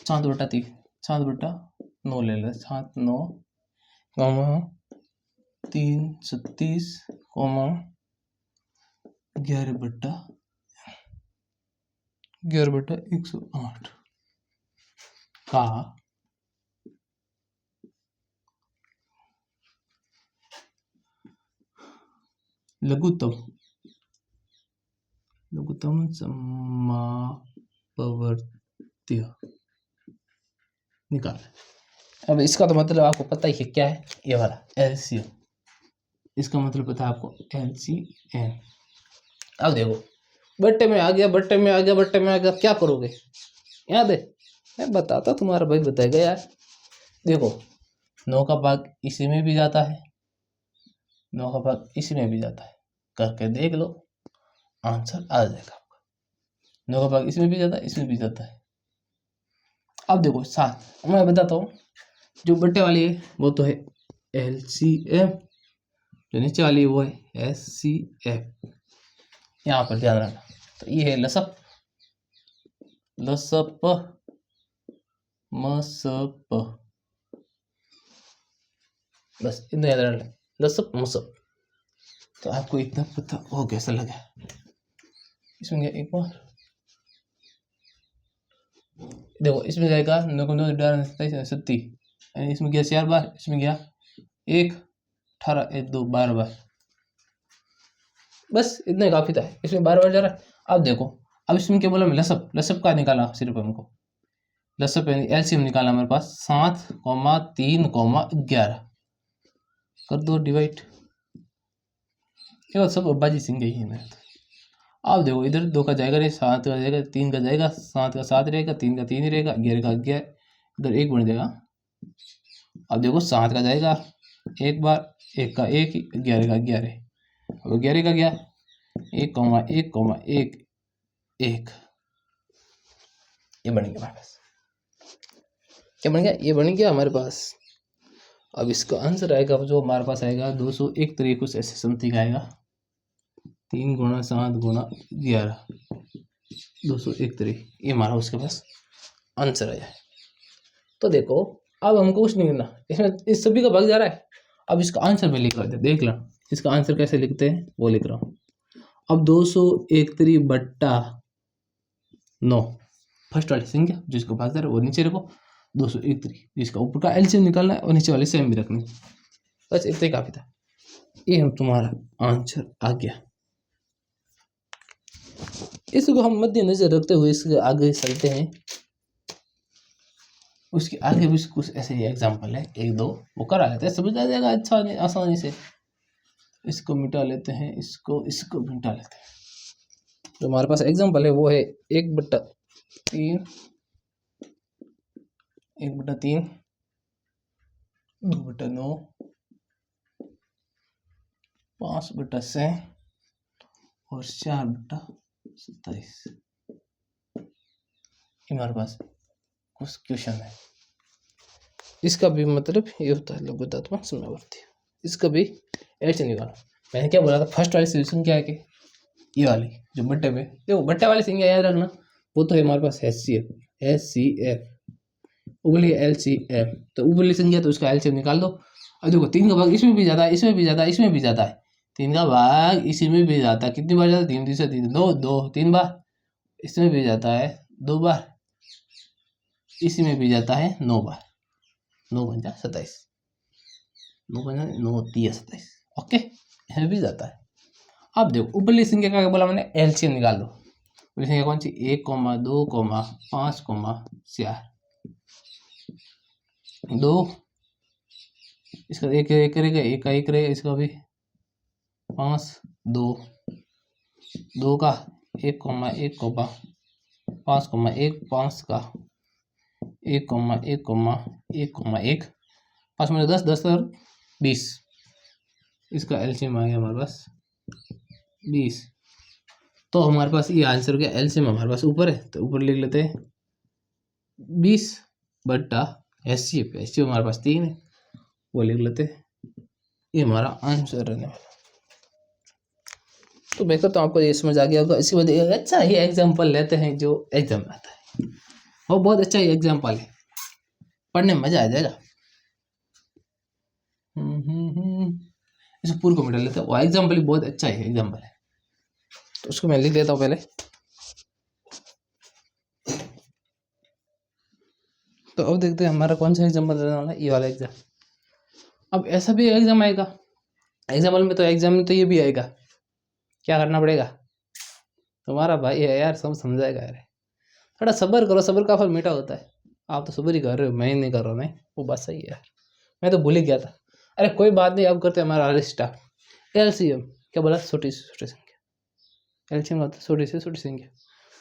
7/9 ले ले। 7 9 3 36 11/108 का लघुत्तम समापवर्त्य निकाल। अब इसका तो मतलब आपको पता ही है क्या है, ये वाला एलसीएम। इसका मतलब पता है आपको एलसीएम। अब देखो बट्टे में आ गया, बट्टे में आ गया, बट्टे में आ गया, क्या करोगे याद है? मैं बताता, तुम्हारा भाई बताएगा यार। देखो 9 का भाग इसी में भी जाता है, 9 का भाग इसी में भी जाता है, करके देख लो आंसर आ जाएगा आपका। 9 का भाग इसमें भी जाता है, इसमें भी जाता है। अब देखो 7 मैं बताता हूँ। जो बट्टे वाली है वो तो है एलसीएम, जो नीचे वाली है वो है एचसीएफ। यहाँ पर ध्यान रखना। तो ये है लसप लसप मसप, बस इतना याद रखना, लसप मसप। तो आपको इतना पता हो कैसा लगा? इसमें गया एक बार, देखो इसमें जाएगा 9 30, इसमें गया 4 बार, इसमें गया 1 18 1 2 12 बार। बस इतना काफ़ी था, इसमें बार बार जा रहा है। अब देखो, अब इसमें क्या बोला मैं, लसअप, लसअप का निकाला सिर्फ हमको, लसअप एलसीएम निकाला हमारे पास 7,3,11 कर दो डिवाइड, ये बात सब अब्बाजी सिंह ही है मेरे तो। अब देखो इधर 2 का जाएगा नहीं, 7 का जाएगा, 3 का जाएगा, 7 का 7 रहेगा, 3 का 3 ही रहेगा, 11 का 11, इधर 1 बन जाएगा। अब देखो 7 का जाएगा एक बार, 1 का 1, 11 का 11, अब 11 का क्या, 1,1,1 1, ये बन गया हमारे पास, क्या बन गया, ये बन गया हमारे पास। अब इसका आंसर आएगा जो हमारे पास आएगा 201 तरीके कुछ ऐसे समथिंग आएगा, 3 गुणा 7 गुणा 11, 201 तरीके, ये हमारा उसके पास आंसर आया है। तो देखो अब हमको कुछ नहीं करना, इसमें इस सभी का भाग जा रहा है। अब इसका आंसर मैं लिख रहा था, देख लो इसका आंसर कैसे लिखते हैं वो लिख रहा हूँ। अब 201 बट्टा 9, फर्स्ट वाली संख्या जिसको भाग जा रहा है वो नीचे रखो, 201 जिसका ऊपर का एलसीएम निकालना है और नीचे वाले सेम भी रखनी, बस इतना ही काफी था। ये हम तुम्हारा आंसर आ गया। इसको हम मद्देनजर रखते हुए इसके आगे चलते हैं, उसके आगे भी कुछ ऐसे ही एग्जाम्पल है, 1-2 वो करा लेते हैं, समझ आ जाएगा अच्छा आसानी से। इसको मिटा लेते हैं, इसको मिटा लेते हैं। जो हमारे पास एग्जाम्पल है वो है 1/3, 1/3, 2/9, 5/6 और 4/27। हमारे पास कुछ क्वेश्चन है, इसका भी मतलब ये होता है लघुत्तम समयावर्ती, इसका भी ऐसे निकाला। मैंने क्या बोला था, फर्स्ट वाली सोल्यूशन क्या है कि ये वाली जो बट्टे में, देखो बट्टे वाली संख्या याद रखना, वो तो है हमारे पास HCF उबली LCM, तो उबली संख्या तो उसका LCM निकाल दो। अब देखो 3 का भाग इसमें भी जाता है, इसमें भी जाता है, इसमें भी जाता है, 3 का भाग इसी में भी जाता है, कितनी बार जाता है, 3 से 3 2 3 बार, इसमें भी जाता है 2 बार, इसी में भी जाता है 9 बार, 9 बन जा 27, 9 बन जा 9 3 27, ओके, इसमें भी जाता है। अब देखो ऊपरली संख्या का बोला मैंने, एलसीएम निकाल दो। ऊपरली संख्या कौन सी, 1, 2, 5, 4, 2, इसका एक करेगा, एक का एक रहेगा, इसका भी 5, 2, 2 का 1, 1, 5, 1, 5 का 1, 1, 1, 5 में 10, 10 और 20, इसका एलसीएम आ गया हमारे पास 20। तो हमारे पास ये आंसर हो गया, एलसीएम हमारे पास ऊपर है तो ऊपर लिख लेते हैं 20/HCF, HCF हमारे पास 3 है वो लिख लेते हैं, ये हमारा आंसर रहने वाला। तो मैं कहता हूँ आपको ये समझ आ गया होगा। इसके बाद एक अच्छा ही एग्जाम्पल लेते हैं जो एग्जाम में आता है, वो बहुत अच्छा ही एग्जाम्पल है, पढ़ने में मजा आ जाएगा। इसको पूरे को मिटा लेते हैं, वो एग्जाम्पल ही बहुत अच्छा है एग्जाम्पल है, तो उसको मैं लिख देता हूँ पहले। तो अब देखते हैं हमारा कौन सा एग्जाम्पल रहने वाला है, ये वाला एग्जाम। अब ऐसा भी एग्जाम आएगा, एग्जाम्पल में तो एग्जाम में तो ये भी आएगा, क्या करना पड़ेगा, तुम्हारा भाई है यार, सब समझाएगा यार, थोड़ा सब्र करो, सब्र का फल मीठा होता है। आप तो सब्र ही कर रहे हो, मैं ही नहीं कर रहा हूँ, नहीं वो बात सही है यार, मैं तो भूल ही गया था। अरे कोई बात नहीं, अब करते हैं हमारा स्टार्ट। एलसीएम क्या बोला, छोटी से छोटी संख्या, एलसीएम होता है छोटी से छोटी संख्या,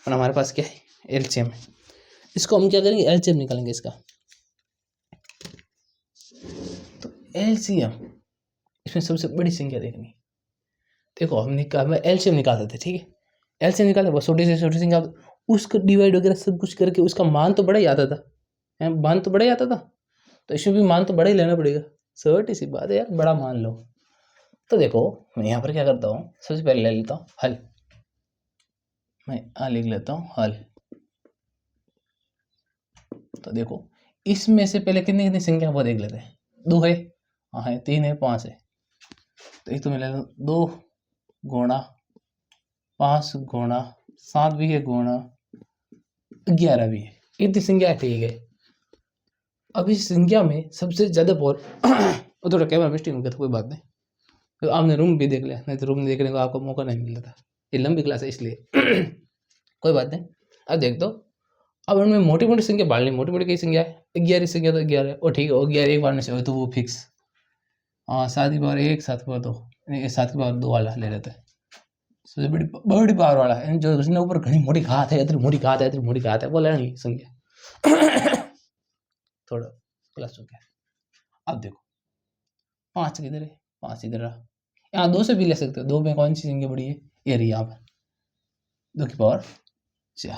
और हमारे पास क्या है, एलसीएम है। इसको हम क्या करेंगे, एलसीएम निकालेंगे इसका। तो एलसीएम, इसमें सबसे बड़ी संख्या देखनी, देखो हम एलसीएम निकालते थे, ठीक है, एलसीएम निकाले वो छोटी से छोटी संख्या, उसको डिवाइड वगैरह सब कुछ करके उसका मान तो बड़ा ही आता था, मान तो बड़ा ही आता था, तो इसमें भी मान तो बड़ा ही लेना पड़ेगा, छोटी सी बात है यार, बड़ा मान लो। तो देखो मैं यहाँ पर क्या करता हूँ, सबसे पहले ले लेता हूँ हल, मैं लिख लेता हूँ हल। तो देखो इसमें से पहले कितनी कितनी संख्या वो देख लेते हैं, 2 है, हाँ है, 3 है, 5 है, तो एक तो मैं ले लूँ 2 गुणा 5 गुणा 7 भी है गुणा 11 भी है, इतनी संख्या ठीक है। अब इस संख्या में सबसे ज्यादा पावर वो थोड़ा कैमरा मिस्टेक हो गया था, कोई बात नहीं, तो आपने रूम भी देख लिया, नहीं तो रूम देखने को आपको मौका नहीं मिलता था, ये लंबी क्लास है इसलिए। कोई बात नहीं। अब देख दो, अब उनमें मोटी मोटी संख्या बाढ़ ली, मोटी मोटी कई संख्या है, 11 संख्या तो 11 है, और ठीक है, 11 एक बार से हो तो वो फिक्स। हाँ, 7 की पावर 1, 7 की पावर 2, 7 की पावर 2 वाला ले लेते हैं, सबसे बड़ी पावर वाला है, जो उसने ऊपर घनी मोटी घात है, इतनी मोटी घात है, इतनी मोटी घात है, वो लेना नहीं संख्या। थोड़ा प्लस हो गया। अब देखो 5 किधर है, 5 इधर रहा, यहाँ 2 से भी ले सकते हो, 2 में कौन सी संख्या बड़ी है, ये रही यहाँ पर 2 की पावर 4,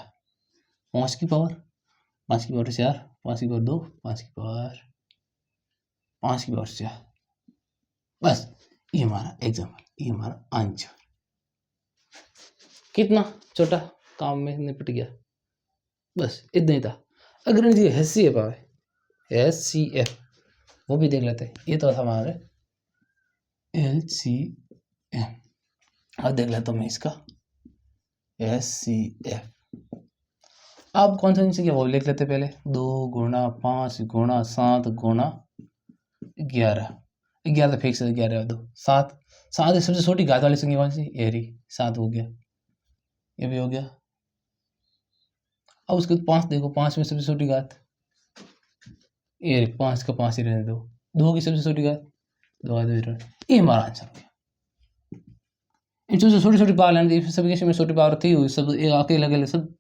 5 की पावर 4, 5 की पावर 2, 5 की पावर 4। बस ये हमारा एग्जाम्पल, ये हमारा आंसर। कितना छोटा काम में निपट गया, बस इतना ही था। अगर इनकी HCF आए, HCF वो भी देख लेते हैं, ये तो था हमारे LCM। अब देख लेता हूँ मैं इसका HCF। अब कौन सा संख्या वो लिख लेते पहले, 2 गुणा 5 गुणा 7 गुणा 11, 11 तो फिक्स है, 11 2 7, 7 सबसे छोटी घात वाली संख्या कौन सी, ये रही 7 हो गया, ये भी हो गया। अब उसके 5 देखो, 5 में सबसे छोटी घात ये 5 का 5 ही रहने दो, 2 की सबसे छोटी घात 2 ये हमारा आंसर हो गया। इन सबसे छोटी छोटी पावर लेने दी, सब में छोटी पावर थी, सब एक अकेले अकेले सब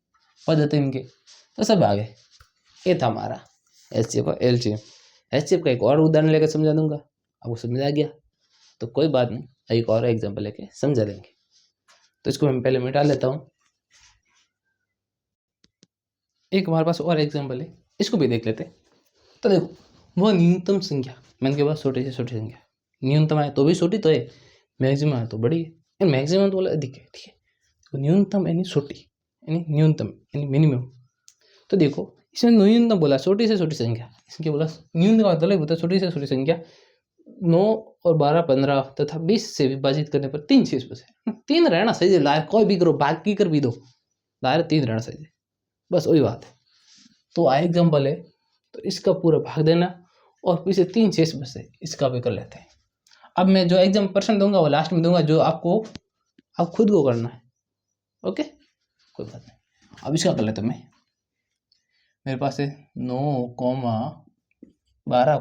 पद थे इनके, तो सब आ गए। ये था हमारा HCF और LCM। HCF का एक और उदाहरण लेकर समझा दूंगा, आपको समझ आ गया तो कोई बात नहीं, एक और एग्जाम्पल लेके समझा देंगे। तो इसको मैं पहले मिटा लेता हूँ। एक हमारे पास और एग्जाम्पल है, इसको भी देख लेते हैं। तो देखो, वो न्यूनतम संख्या, मैंने के पास छोटी से छोटी संख्या, न्यूनतम है तो भी छोटी तो है, मैक्सिमम है तो बड़ी है, मैक्सिमम तो बोला अधिक है, ठीक है। तो न्यूनतम यानी छोटी, यानी न्यूनतम यानी मिनिमम। तो देखो इसमें न्यूनतम बोला छोटी से छोटी संख्या, इसके बोला न्यूनतम का मतलब होता है छोटी से छोटी संख्या। 9 और 12, 15 तथा 20 से विभाजित करने पर 3 शेष बचे, 3 रहना सही है, लायर कोई भी करो, बाकी कर भी दो, लायर 3 रहना सही है, बस वही बात है। तो आ एग्जाम्पल है, तो इसका पूरा भाग देना और पीछे 3 शेष बचे, इसका भी कर लेते हैं। अब मैं जो एग्जाम पर्सन दूंगा वो लास्ट में दूंगा, जो आपको आप खुद को करना है, ओके, कोई बात नहीं। अब इसका कर लेते मैं, मेरे पास है 9, 12,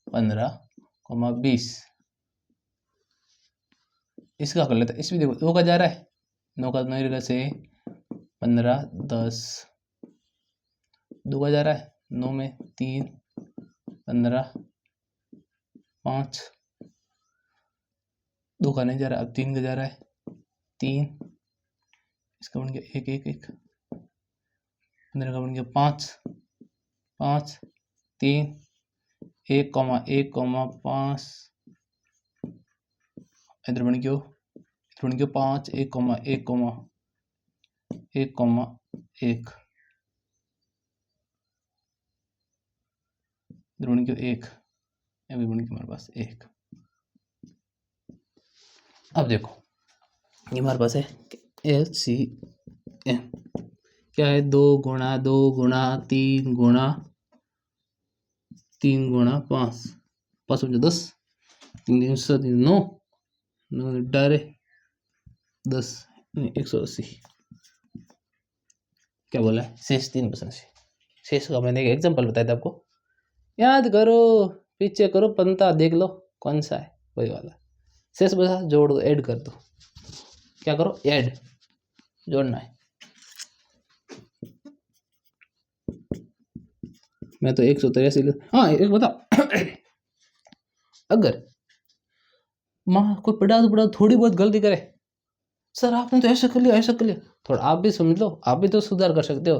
15, 20, इसका कर लेते हैं। इसमें देखो 2 का जा रहा है, 9 का 9 से 15, 10, 2 का जा रहा है, 9 में 3, 15, 5, 2 का नहीं जा रहा, अब 3 का जा रहा है, 3, इसका बन गया 1, 1, 1, 15 का बन गया 5, 5, 3, 1, 1, 5, इधर बन गया 5, 1, 1, 1, 1, इधर बन गया 1, अभी बन गया हमारे पास 1। अब देखो ये हमारे पास है LCM, क्या है, 2 गुणा 2 गुणा 3 गुणा 3 गुणा 5, 5 10, 3 7 9, 9 डायरे 10, 180। क्या बोला है, शेष 3% से। शेष का मैंने एक एग्जाम्पल बताया था आपको, याद करो, पीछे करो पंता, देख लो कौन सा है, वही वाला। शेष बचा जोड़ दो, ऐड कर दो, क्या करो, ऐड, जोड़ना है। मैं तो 183, हाँ एक बता। अगर माँ कोई पढ़ा थोड़ी बहुत गलती करे, सर आपने तो ऐसा कर लिया, ऐसा कर लिया, थोड़ा आप भी समझ लो, आप भी तो सुधार कर सकते हो।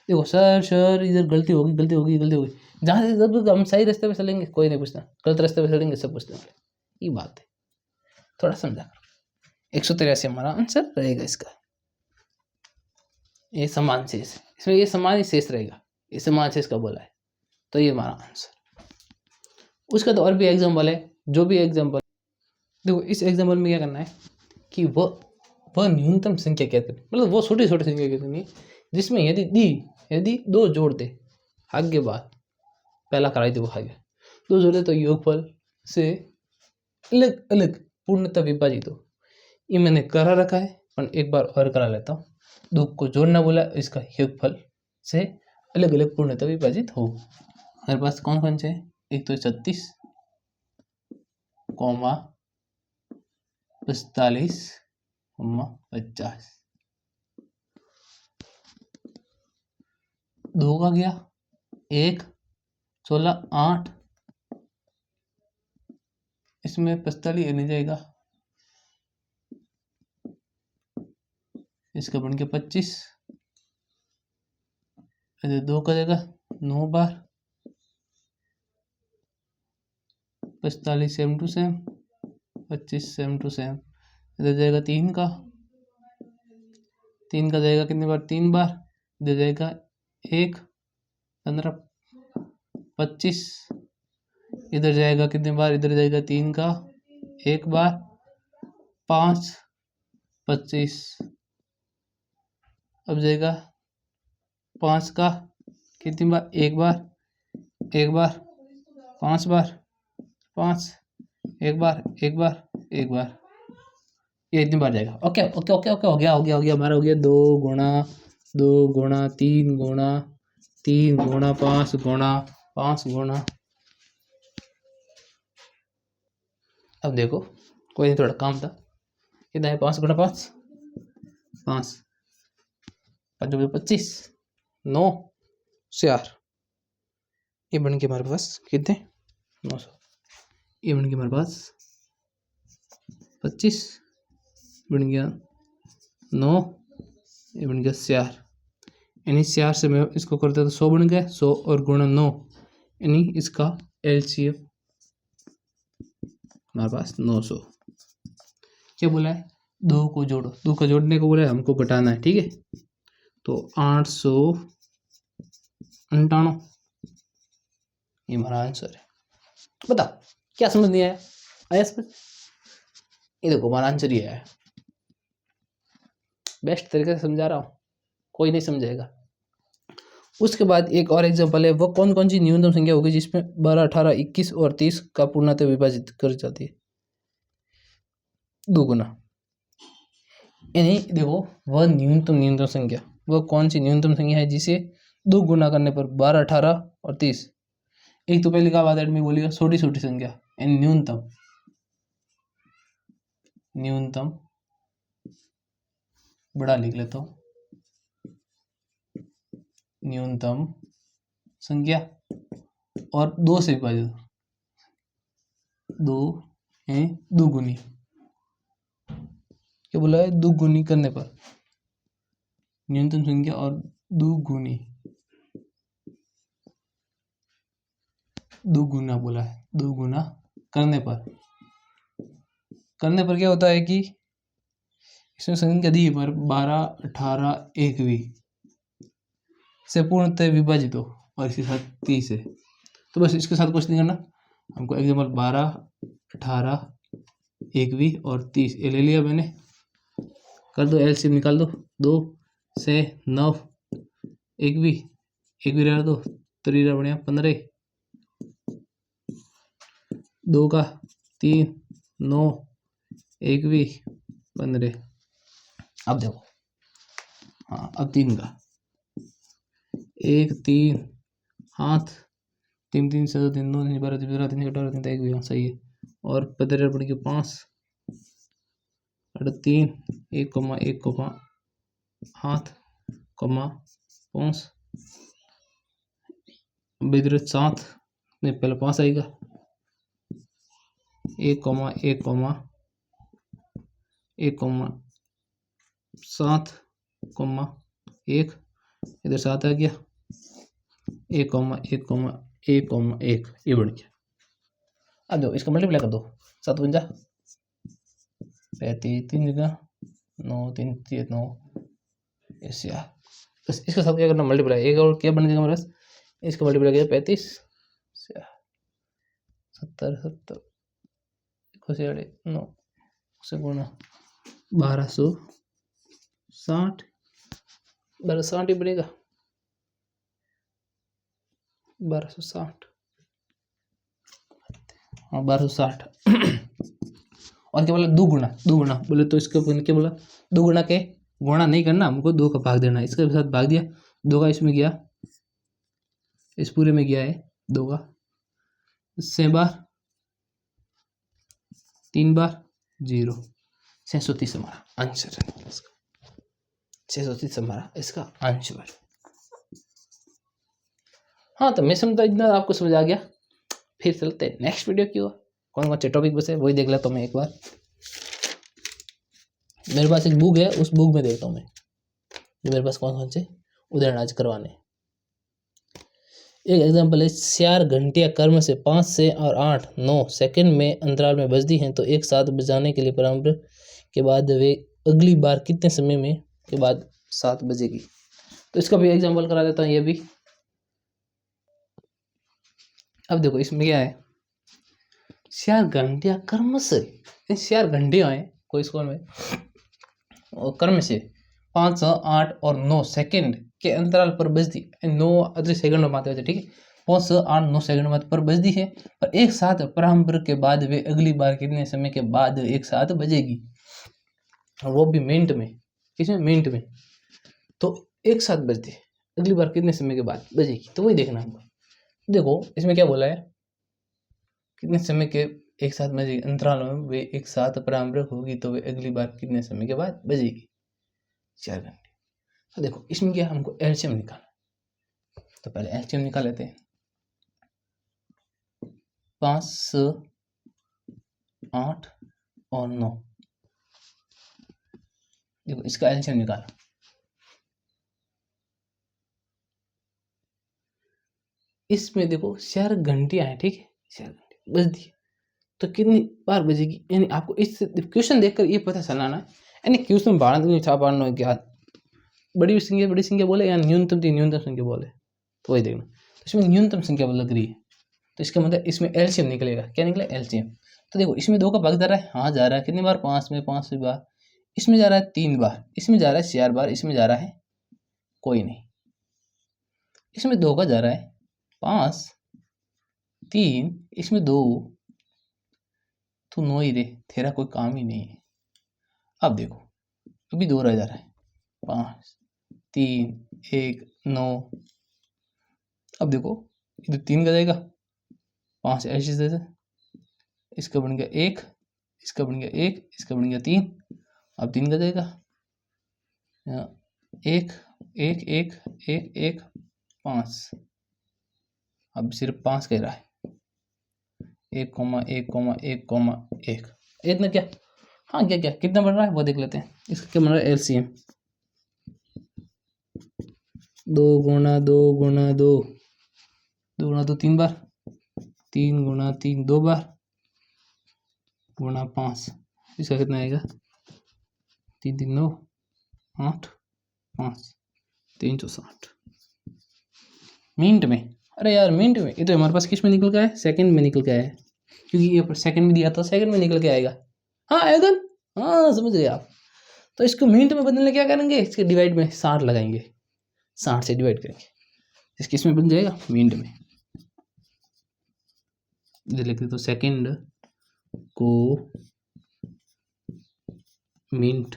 देखो सर इधर गलती होगी, गलती होगी, गलती होगी, जहाँ से जब हम सही रास्ते पे चलेंगे कोई नहीं पूछता, गलत रास्ते पे चलेंगे सब पूछते हैं, ये बात है, थोड़ा समझा करो। 183 हमारा आंसर रहेगा इसका, ये समान शेष, इसमें ये समान ही शेष रहेगा, ये समान शेष का बोला है, तो ये हमारा आंसर। उसका तो और भी एग्जाम्पल है, जो भी एग्जाम्पल देखो, इस एग्जाम्पल में क्या करना है कि वह न्यूनतम संख्या कहते हैं, मतलब वो छोटी छोटी संख्या कहते हैं जिसमें यदि 2 जोड़ दे, आगे बात पहला कराई थी वो खा गया, 2 जोड़े तो योगफल से अलग अलग पूर्णतः विभाजित हो। ये मैंने करा रखा है, पर एक बार और करा लेता हूँ। 2 को जोड़ना बोला, इसका योगफल से अलग अलग पूर्णतः विभाजित हो। हमारे पास कौन कौन से हैं? एक तो 36, 45, 50। 2 का गया 1, 16, 8, इसमें 45 नहीं जाएगा, इसका बन गया 25। 2 का जाएगा 9 बार, 45 same to same, 25 same to same. इधर जाएगा 3 का, 3 का जाएगा कितनी बार? 3 बार। इधर जाएगा 1, 15, 25। इधर जाएगा कितनी बार? इधर जाएगा 3 का 1 बार, 5, 25। अब जाएगा 5 का कितनी बार? 1 बार, 1 बार, 5 बार, 5, 1 बार, 1 बार, 1 बार, ये इतनी बार जाएगा। ओके ओके ओके ओके, हो गया हमारा, हो गया 2 गुणा 2 गुणा 3 गुणा 3 गुणा 5 गुणा 5 गुणा। अब देखो, कोई नहीं, थोड़ा काम था। कितना है? 5 गुणा 5, 5, 5 25, 9, 4। ये बन के हमारे पास कितने? 900। ये बन के हमारे पास 25, बन गया 9, ये बन गया 4। यानी 4 से मैं इसको करता तो 100 बन गया, 100 और गुणा 9, यानी इसका एलसीएम हमारे पास 900। क्या बोला है? 2 को जोड़ो, 2 को जोड़ने को बोला है, हमको घटाना है, ठीक है। तो 898, ये हमारा आंसर है। बताओ क्या समझ नहीं आया? आया समझ? ये देखो हमारा आंसर ये है। बेस्ट तरीके से समझा रहा हूँ, कोई नहीं समझेगा। उसके बाद एक और एग्जांपल है, वो कौन कौन सी न्यूनतम संख्या होगी जिसमें 12, 18, 21 और 30 का पूर्णतः विभाजित कर जाती है? 2 गुना। यानी देखो, वह न्यूनतम संख्या, वह कौन सी न्यूनतम संख्या है जिसे 2 गुना करने पर 12, 18 और 30। एक तो पहले का बात एडमी बोलेगा छोटी छोटी संख्या, यानी न्यूनतम, न्यूनतम बड़ा लिख लेता हूँ, न्यूनतम संख्या और 2 से विभाजित, 2 है दुगुनी। क्या बोला है? दुगुनी करने पर, न्यूनतम संख्या और दुगुनी, दुगुना बोला है, दुगुना करने पर। क्या होता है कि इसमें संख्या दी पर 12, 18, 21 से पूर्णतः विभाजित हो और इसके साथ 30 है, तो बस इसके साथ कुछ नहीं करना हमको। एग्जाम्पल 12, 18, 21 और 30 ये ले लिया मैंने। कर दो एलसीएम निकाल दो, 2 से 9, 21 रह दो, 3 बढ़िया 15, 2 का 3, 9, 21, 15। अब देखो, हाँ अब 3 का 1, 3 हाथ, 3, 3 से 3, 2, 3, 12, 13, 3, 18, 3, 1 सही है। और 15 बढ़ के 5, 3, 1, 1 हाथ, 5, इधर 7 में पहले 5 आएगा, 1, 7, 1, इधर 7 आ गया, 1, 1, ये बढ़ गया। अब दो इसका मल्टीप्लाई कर दो, 7 पंजा 35, 3 जगह 9, 3 9, ऐसे यार। बस इसके साथ क्या करना? मल्टीप्लाई। एक और क्या बन जाएगा हमारे पास? इसका मल्टीप्लाई किया 35 से 70 9 से गुणा 1260, 1260 ही बनेगा, 1260, हाँ 1260। और क्या बोला, दुगुना, दुगुना बोले तो इसके ऊपर क्या बोला, दुगुना के गुणा नहीं करना, हमको 2 का भाग देना, इसके साथ भाग दिया, 2 का इसमें गया, इस पूरे में गया है 2 का 6 बार, 3 बार 0, 630 हमारा आंसर है इसका, 630 हमारा इसका आंसर। हाँ तो मैं समझता इतना आपको समझ आ गया। फिर चलते हैं नेक्स्ट वीडियो की ओर, कौन कौन से टॉपिक बसे वही देख लेता हूँ मैं एक बार। मेरे पास एक बुक है, उस बुक में देखता हूँ मैं जो मेरे पास कौन कौन से उदाहरण आज करवाने। एक एग्जाम्पल है, 4 घंटियाँ कर्म से 5 से और 8, 9 सेकंड में अंतराल में बजती हैं तो एक साथ बजाने के लिए प्रारंभ के बाद वे अगली बार कितने समय में के बाद 7 बजेगी। तो इसका भी एग्जाम्पल करा देता हूँ ये भी। अब देखो इसमें क्या है, 4 घंटियाँ कर्म से, 4 घंटियाँ हैं कोई स्कूल में, और कर्म से 5, 8 और 9 सेकंड के अंतराल पर बजती, 9 अधिक सेकंड में बात है, ठीक है, 5, 8, 9 सेकंड पर बजती है और एक साथ प्रारंभ के बाद वे अगली बार कितने समय के बाद एक साथ बजेगी, और वो भी मिनट में, किसमें, मिनट में। तो एक साथ बजती है, अगली बार कितने समय के बाद बजेगी, तो वही देखना हमको। देखो इसमें क्या बोला है, कितने समय के एक साथ बजेगी, अंतराल में वे एक साथ प्रारंभ होगी तो वे अगली बार कितने समय के बाद बजेगी, 4 घंटे। तो देखो इसमें क्या, हमको एलसीएम निकालना, तो पहले एलसीएम निकाल लेते हैं। 5, 8 और 9, देखो इसका एलसीएम निकाला। इसमें देखो 4 घंटियां हैं, ठीक है, 4 घंटे बजती है तो कितनी बार बजेगी, यानी आपको इस क्वेश्चन देखकर ये पता चलाना है, यानी क्वेश्चन बाढ़ नहीं छा पाना क्या, बड़ी संख्या बोले या न्यूनतम संख्या बोले, तो वही देखना। तो इसमें न्यूनतम संख्या लग रही है तो इसका मतलब इसमें एलसीएम निकलेगा, क्या निकला, एलसीएम। तो देखो इसमें 2 का भाग जा रहा है, हाँ जा रहा है, कितनी बार, 5 में 5 बार, इसमें जा रहा है 3 बार, इसमें जा रहा है 4 बार, इसमें जा रहा है कोई नहीं, इसमें 2 का जा रहा है 5, 3, इसमें 2, तो 9 ही रे, तेरा कोई काम ही नहीं है। अब देखो अभी 2 रह जा रहा है, 5, 3, 1, 9। अब देखो इधर 3 का जाएगा, 5 ऐसे से, इसका बन गया 1, इसका बन गया 1, इसका बन गया 3, अब 3 का जाएगा, 1, 1, 1, 1, 1, 5, अब सिर्फ 5 कह रहा है, 1, 1, 1, 1, इतना क्या, हाँ क्या क्या कितना बन रहा है वो देख लेते हैं। इसका क्या बन रहा है, एलसीएम 2 गुणा 2 गुणा 2, 2 गुणा 2 3 बार, 3 गुणा 3 2 बार, गुणा 5, इसका कितना आएगा, 3 3 9 8 5 360 मिनट में। अरे यार मिनट में, ये तो हमारे पास किस में निकल गया है, सेकंड में निकल गया है, क्योंकि ये सेकंड में दिया था, सेकंड में निकल के आएगा। हाँ आएगा, हाँ समझ गए आप। तो इसको मिनट में बदलने क्या करेंगे, इसके डिवाइड में 60 लगाएंगे, 60 से डिवाइड करेंगे, इसके इसमें बन जाएगा मिनट में। इधर लिखते तो सेकंड को मिनट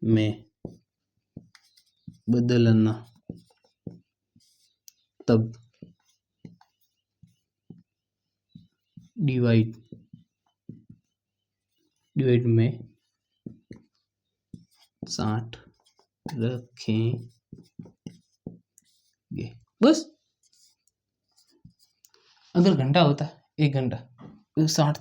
में बदलना तब डिवाइड में 60 रखेंगे, बस। अगर घंटा होता 1 घंटा, 60,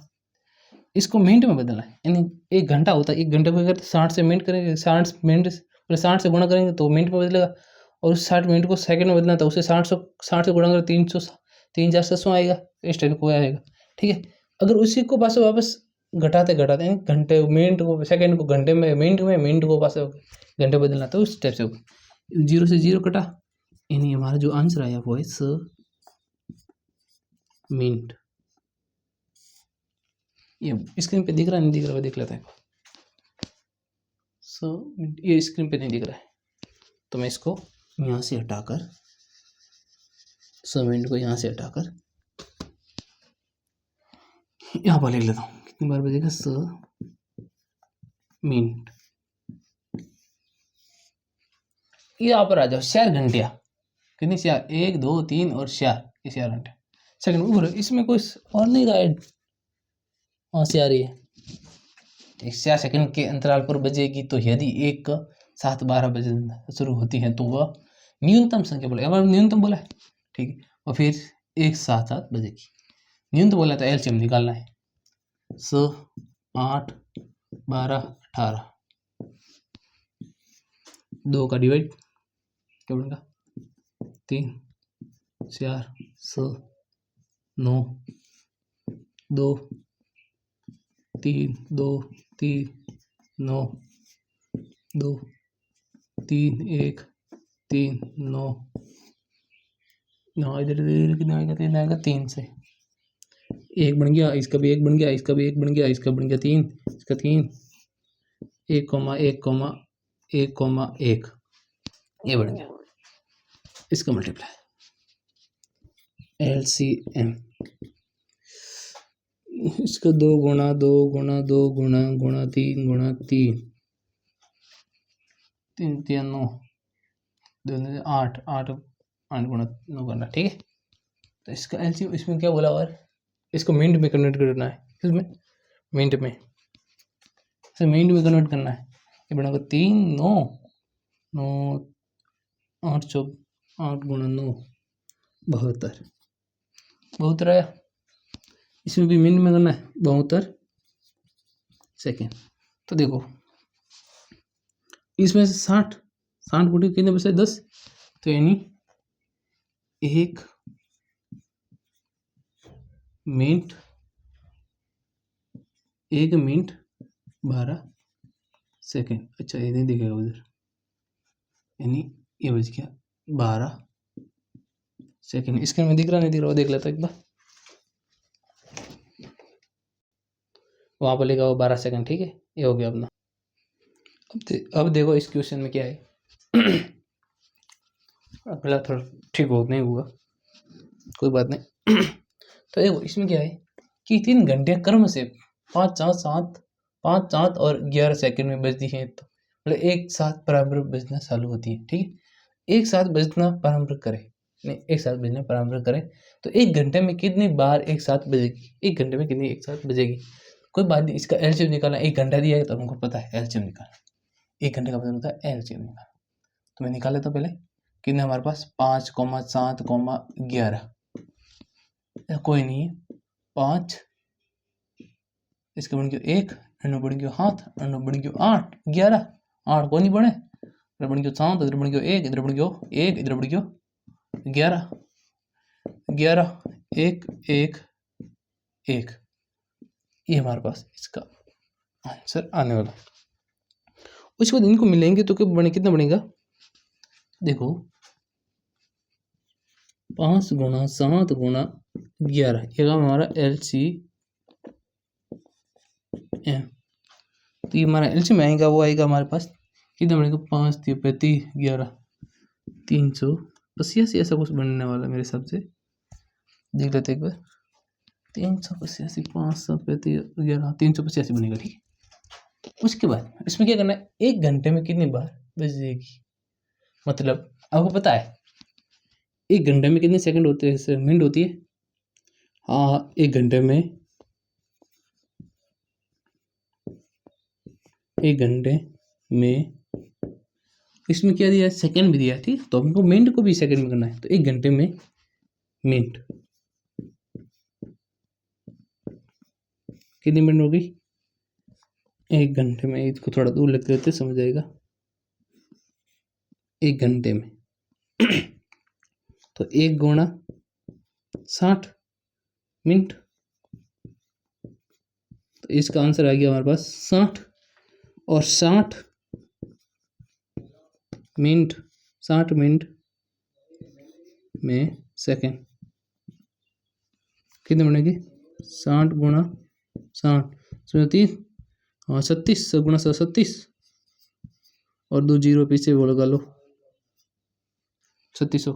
इसको मिनट में बदलना है, यानी 1 घंटा होता है, 1 घंटे को अगर 60 से मिनट करेंगे, 60 मिनट 60 से गुणा करेंगे तो मिनट में बदलेगा, और उस 60 मिनट को सेकंड में बदलना था, उसे 60 से गुणा करें 300, 3 4 700 आएगा, इस टाइप को आएगा, ठीक है। अगर उसी को पास वापस घटाते यानी घंटे मिनट को सेकंड को घंटे में, मिनट को पास घंटे बदलना, तो उस टाइप से 0 से 0 कटा, यानी हमारा जो आंसर आया वो है मिनट। ये स्क्रीन पे दिख रहा है, नहीं दिख रहा है, देख लेते हैं। ये स्क्रीन पे नहीं दिख रहा है, तो मैं इसको यहाँ से हटाकर, मिनट को यहाँ से हटाकर यहाँ पर लिख लेता हूँ, बार बजेगा मिनट। यहाँ पर आ जाओ 4 घंटिया, कितनी 4, 1 2 3 और 4, ये 4 घंटे सेकंड ऊपर। इसमें कोई और नहीं गाइड वहाँ से आ रही है। 4 सेकंड के अंतराल पर बजेगी, तो यदि एक 7:12 बजे शुरू होती है तो वह न्यूनतम संख्या बोला, अब न्यूनतम बोला है ठीक है, और फिर 1:07 बजेगी। न्यूनतम बोला तो एलसीएम निकालना है। 8 12 18, 2 का डिवाइड क्या बनेगा 3 4 6 9 2 3 2 3 9 2 3 1 3 9 9 इधर कितना आएगा, 3 आएगा 3 से 1 बन गया, इसका भी 1 बन गया, इसका भी 1 बन गया, इसका बन गया 3, इसका 3 1 1 1 1 ये बन गया। इसका मल्टीप्लाई LCM, इसका 2 गुणा 2 गुणा 2 गुणा गुणा 3 गुणा 3 3 3 9 2 8 8 8 गुणा 9 करना ठीक है। तो इसका LCM इसमें क्या बोला, और इसको मिनट में कन्वर्ट करना है, इसमें मिनट में, इसे मिनट में कन्वर्ट करना है। ये बनेगा 3 9 9 8 8 गुणा 9 72 72 आया। इसमें भी मिनट में करना है 72 सेकेंड। तो देखो इसमें से 60 गुणे कितने बचे 10, तो यानी 1 मिनट 12 सेकेंड। अच्छा ये नहीं दिखेगा उधर, यानी ये बच गया 12 सेकेंड। इसके में दिख रहा नहीं दिख रहा, देख लेता एक बार, वहाँ पर लिखा हुआ 12 सेकेंड ठीक है। ये हो गया अपना। अब देखो इस क्वेश्चन में क्या है। पहला थोड़ा ठीक हो नहीं हुआ, कोई बात नहीं। तो देखो इसमें क्या है कि 3 घंटे क्रम से 5 7 और 11 सेकंड में बजती हैं, तो मतलब एक साथ प्रारंभ बजना चालू होती है ठीक है। एक साथ बजना प्रारंभ करे, नहीं एक साथ बजना प्रारंभ करे तो 1 घंटे में कितनी बार एक साथ बजेगी, 1 घंटे में कितनी एक साथ बजेगी। कोई बात नहीं, इसका एलसीएम निकालना। 1 घंटा दिया है तो हमको पता है एलसीएम निकालना, 1 घंटे का मतलब होता है एलसीएम निकालना। तो मैं निकाल लेता हूँ पहले, कितने हमारे पास 5 7 11, कोई नहीं है 5, इसका बन गया 1, अनु बन गया हाथ, अनु बन गया 8 11, 8 को नहीं बने, इधर बन गया 7, इधर बन गया 1, इधर बन गया 1, इधर बन गया 11 11 1 1 1। ये हमारे पास इसका आंसर आने वाला। उसके बाद इनको मिलेंगे तो कितना बनेगा, देखो 5 गुणा 7 गुणा 11, ये हमारा LCM। तो ये हमारा LCM आएगा, वो आएगा हमारे पास कितना बनेगा, 5 3 35 11 385, ऐसा कुछ बनने वाला मेरे हिसाब से, देख लेते एक बार। 385 5 7 35 11 385 बनेगा ठीक है। उसके बाद इसमें क्या करना है, 1 घंटे में कितनी बार बजेगी, मतलब आपको पता है 1 घंटे में कितने सेकंड होते हैं, मिनट होती है। हाँ 1 घंटे में 1 घंटे में इसमें क्या दिया है, सेकंड भी दिया है ठीक। तो हमको मिनट को भी सेकंड में करना है, तो 1 घंटे में मिनट कितनी मिनट होगी, 1 घंटे में, इसको थोड़ा दूर लिख लेते समझ आएगा। 1 घंटे में तो 1 गुणा 60 मिनट, तो इसका आंसर आ गया हमारे पास 60, और 60 मिनट में सेकंड कितने बनेगी, 60 गुणा 60 30, हाँ 36 गुणा 36, और 2 जीरो पीछे वो लगा लो 3600,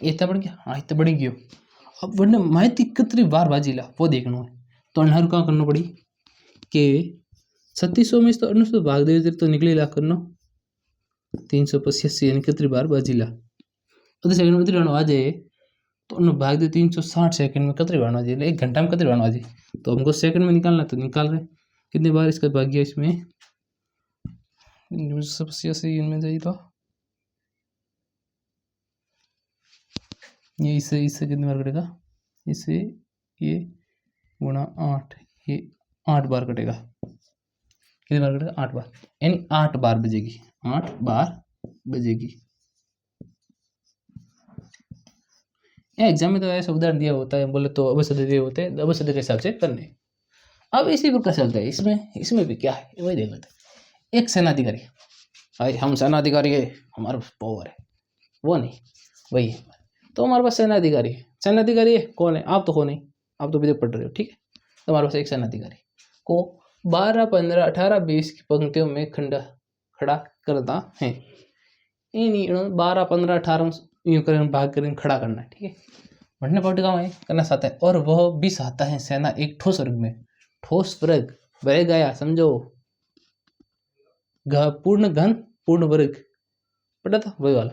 इतना बढ़ गया, हाँ इतना बढ़ गया। अब वरना माहिती कितनी बार बाजी ला वो देखना है। तो 18 कहाँ करना पड़ी के 3600 में तो 18 भाग दे तो निकले ला करना 385 यानी कितनी बार बाजीला तो सेकंड में कितनी बार आ जाए तो उन्हें भाग दे 360 सेकंड में कितनी बार आ जाए 1 घंटा में कितनी बार आ जाए तो हमको सेकंड में निकालना तो निकाल रहे कितनी बार इसका भाग गया इसमें 385 इनमें जाइए तो ये इससे कितनी बार कटेगा इससे ये गुणा 8 ये 8 बार कटेगा कितनी बार कटेगा 8 बार यानी 8 बार बजेगी 8 बार बजेगी। एग्जाम में तो ऐसा उदाहरण दिया होता है बोले तो अवसर दिए होते हैं अवसर के हिसाब से करने। अब इसी प्रकार चलता है इसमें भी क्या है वही देख लेते हैं। एक सेनाधिकारी अरे हम सेनाधिकारी है हमारे पास पावर है वो नहीं वही है तो हमारे पास सेनाधिकारी है कौन है आप तो हो नहीं आप तो विदेश पढ़ रहे हो ठीक है तो हमारे पास एक सेनाधिकारी को 12 15 18 20 की पंक्तियों में खड़ा करता है इन 12 15 18 यूँ करें भाग करें खड़ा करना है ठीक है बढ़ने पार्टी का करना चाहता है और वह भी चाहता है सेना एक ठोस वर्ग में ठोस वर्ग बह गया समझो पूर्ण घन पूर्ण वर्ग पता था वही वाला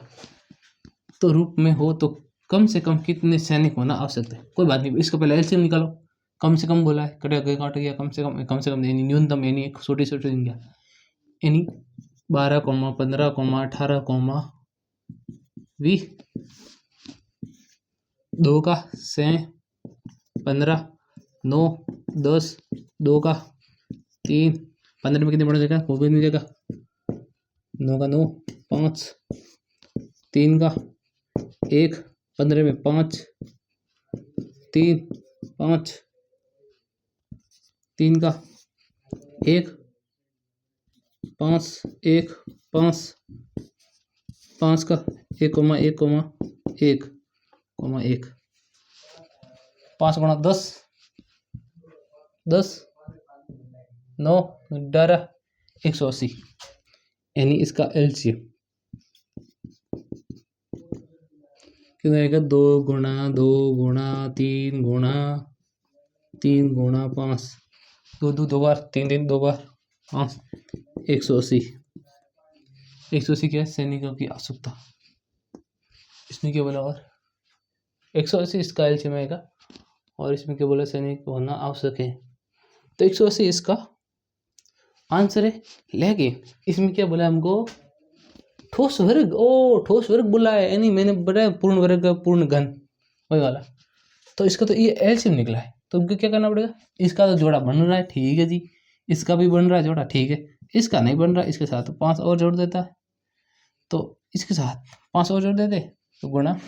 तो रूप में हो तो कम से कम कितने सैनिक होना आवश्यक है कोई बात नहीं इसको पहले एलसीएम निकालो कम से कम बोला है काट गया कम से कम यानी न्यूनतम यानी एक छोटी दिन गया यानी 12 15 18 20 2 का 6 15 9 10 2 का 3 15 में कितने बढ़ जाएगा वो भी नहीं जाएगा 9 का 9 5 3 का 1 15 में 5 3 5 3 का 1 5 1 5 5 का 1 1 1 1 5 गुणा 10 10 9 11 180 यानी इसका एलसीएम कितना आएगा 2 गुणा 2 गुणा 3 गुणा 3 गुणा 5 दो बार 3 2 बार 5 180 क्या है सैनिकों की आवश्यकता इसमें क्या बोला और 180 इसका एलसीएम आएगा और इसमें क्या बोला सैनिक होना आवश्यक है तो 180 इसका आंसर है लेकिन इसमें क्या बोला हमको ठोस वर्ग बोला है यानी मैंने बताया पूर्ण वर्ग का पूर्ण घन वही वाला तो इसका तो ये एलसीएम निकला है तो क्या करना पड़ेगा इसका तो जोड़ा बन रहा है ठीक है जी इसका भी बन रहा है जोड़ा ठीक है इसका नहीं बन रहा इसके साथ 5 और जोड़ देता है तो इसके साथ 5 और जोड़ देते तो गुणा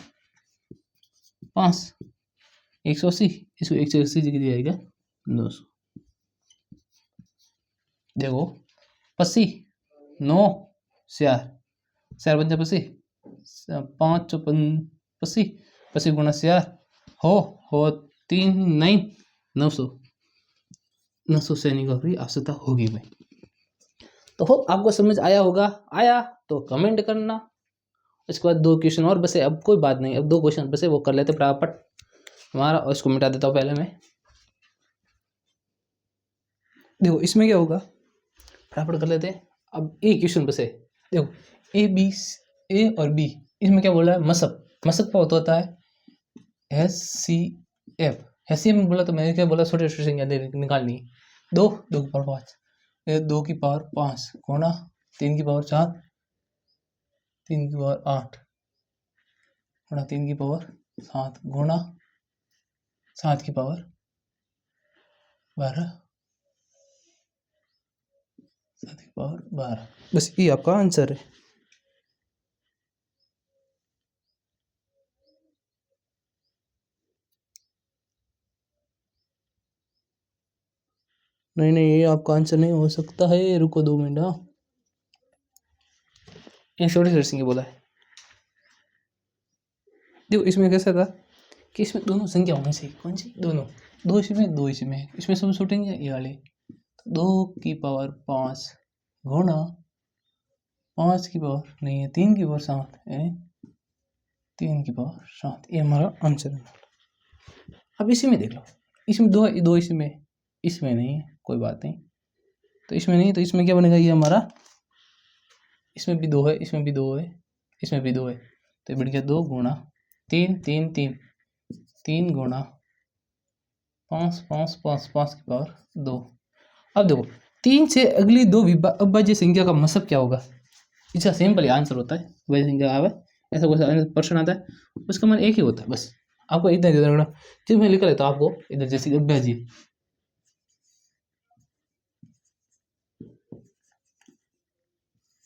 5 180 इसको 180 जगह दिया जाएगा 200 देखो 80 9 4 बन जाए 80 5 55 80 गुणा 4 हो 3 9 900 सैनिकों की आवश्यकता होगी भाई तो हो आपको समझ आया तो कमेंट करना इसके बाद 2 क्वेश्चन और बसे अब कोई बात नहीं अब 2 क्वेश्चन बसे वो कर लेते फटाफट हमारा और इसको मिटा देता हूँ पहले मैं देखो इसमें क्या होगा फटाफट कर लेते हैं अब ए क्वेश्चन बसे देखो ए और बी इसमें क्या बोला है मसक का होता है HCF HCF में बोला तो मैंने क्या बोला छोटे संख्या निकालनी 2 की पावर 5 2 की पावर 5 गुणा 3 की पावर 4 3 की पावर 8 गुणा 3 की पावर 7 गुणा 7 की पावर 12 7 की पावर 12 बस ये आपका आंसर है नहीं ये आपका आंसर नहीं हो सकता है रुको 2 मिनट हाँ इन छोटे सिंह बोला है देखो इसमें कैसा था कि इसमें दोनों संख्या होनी चाहिए कौन सी दोनों 2 इसमें सब छूटेंगे ये वाले 2 की पावर 5 गुणा 5 की पावर नहीं है 3 की पावर 7 यानी 3 की पावर 7 ये हमारा आंसर है। अब इसी में देख लो इसमें 2 इसी में इसमें नहीं है, कोई बात नहीं। तो इसमें नहीं, तो इसमें क्या बनेगा, ये हमारा, इसमें भी 2 है, इसमें भी 2 है, इसमें भी 2 है, तो ये बढ़ गया 2 गुणा 3 3 3 3 गुणा 5 5 5 5 की पावर 2। अब देखो 3 से अगली 2 अविभाज्य संख्या का मतलब क्या होगा, इसका सिंपल आंसर होता है अविभाज्य संख्या आवे, ऐसा कोई प्रश्न आता है उसका मान एक ही होता है, बस आपको इतना दे देना। चलिए मैं लिख लेता हूँ आपको इधर, जैसे अविभाज्य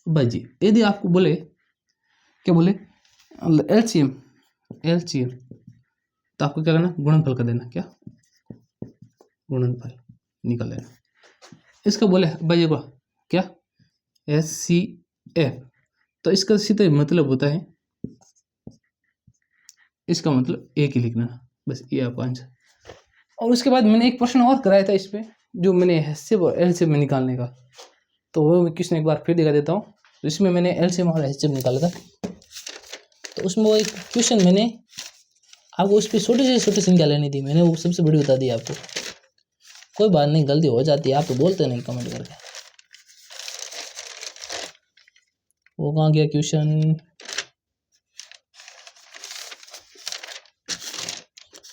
अविभाज्य, यदि आपको बोले, क्या बोले, एलसीएम एलसीएम, तो आपको क्या करना, गुणनफल कर देना, क्या गुणनफल निकाल लेना। इसका बोले अविभाज्य को क्या, HCF, तो इसका सीधा मतलब होता है, इसका मतलब एक ही लिखना, बस ये आपका आंसर। और उसके बाद मैंने एक प्रश्न और कराया था इसमें, जो मैंने HCF और LCM में निकालने का, तो वो मैं किसने एक बार फिर दिखा देता हूँ। तो इसमें मैंने LCM और HCF निकाला था, तो उसमें वो एक क्वेश्चन मैंने आपको उस पर छोटी से छोटी संख्या लेनी थी, मैंने वो सबसे बड़ी बता दी आपको। कोई बात नहीं, गलती हो जाती है, आप तो बोलते नहीं कमेंट करके। वो कहाँ गया क्वेश्चन,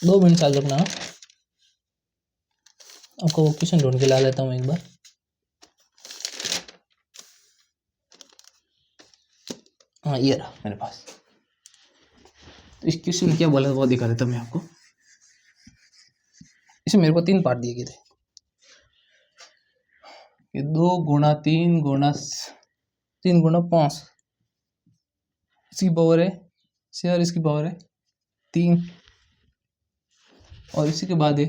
2 मिनट चार्ज रखना, आपको वो क्वेश्चन ढूंढ के ला लेता हूँ एक बार। हाँ ये रहा मेरे पास। तो इस क्वेश्चन में क्या बोला वो दिखा देता हूँ मैं आपको। इसमें मेरे को 3 पार्ट दिए गए थे, ये 2 गुणा 3 गुणा 3 गुणा 5, इसकी पावर है 6 और इसकी पावर है 3, और इसी के बाद है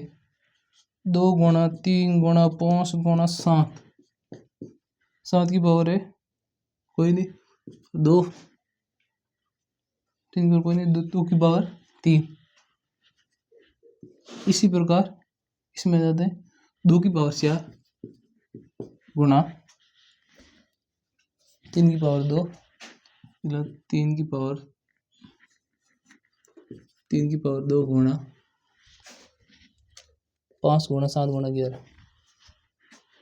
2 गुणा 3 गुणा 5 गुणा 7, 7 की पावर है कोई नहीं 2, 3 की पावर कोई नहीं 2 की पावर 3। इसी प्रकार इसमें जाते हैं 2 की पावर 4 गुणा 3 की पावर 2, 3 की पावर 2 गुणा 5 गुणा 7 गुणा 11,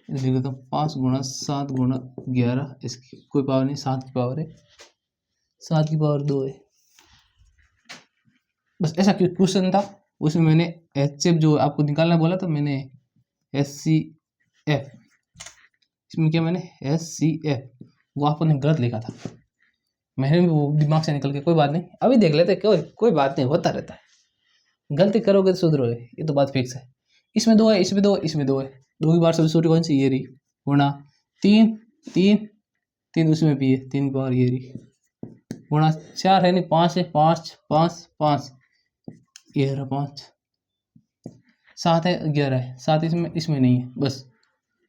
लिख देता हूँ 5 गुणा 7 गुणा 11, इसकी कोई पावर नहीं, 7 की पावर है, 7 की पावर 2 है। बस ऐसा क्वेश्चन था, उसमें मैंने HCF जो आपको निकालना बोला था, मैंने HCF, इसमें क्या मैंने HCF, वो आपने गलत लिखा था, मैंने भी वो दिमाग से निकल के, कोई बात नहीं, अभी देख लेते, कोई बात नहीं, होता रहता है, गलती करोगे तो सुधरोगे, ये तो बात फिक्स है। इसमें 2 है, इसमें 2 है, इसमें 2 है, 2 की बार सबसे छोटी कौन सी, ये रही, गुणा 3 3 3 उसमें भी है, 3 की पावर ये रही, गुणा 4 है नहीं 5 है, 5 5 5 ये रहा 5, 7 है 11 है, 7 इसमें नहीं है, बस।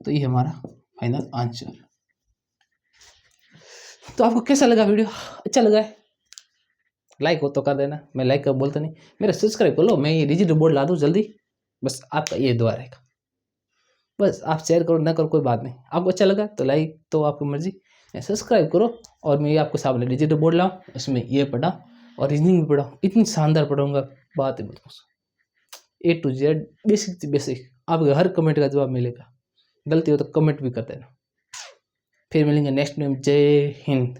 तो ये हमारा फाइनल आंसर। तो आपको कैसा लगा वीडियो, अच्छा लगा है, लाइक हो तो कर देना, मैं लाइक कर बोलता नहीं, मेरा सब्सक्राइब कर लो, मैं ये डिजिटल बोर्ड ला दूँ जल्दी, बस आपका ये दुआ रहेगा। बस आप शेयर करो ना करो कोई बात नहीं, आपको अच्छा लगा तो लाइक तो आपकी मर्जी, सब्सक्राइब करो, और मैं ये आपको सामने डिजिटल बोर्ड लाऊँ, उसमें ये पढ़ा और रीजनिंग भी पढ़ाऊँ, इतनी शानदार पढ़ाऊँगा, बात है मतलब A to Z बेसिक से बेसिक, आपके हर कमेंट का जवाब मिलेगा, गलती हो तो कमेंट भी कर देना। फिर मिलेंगे नेक्स्ट में, जय हिंद।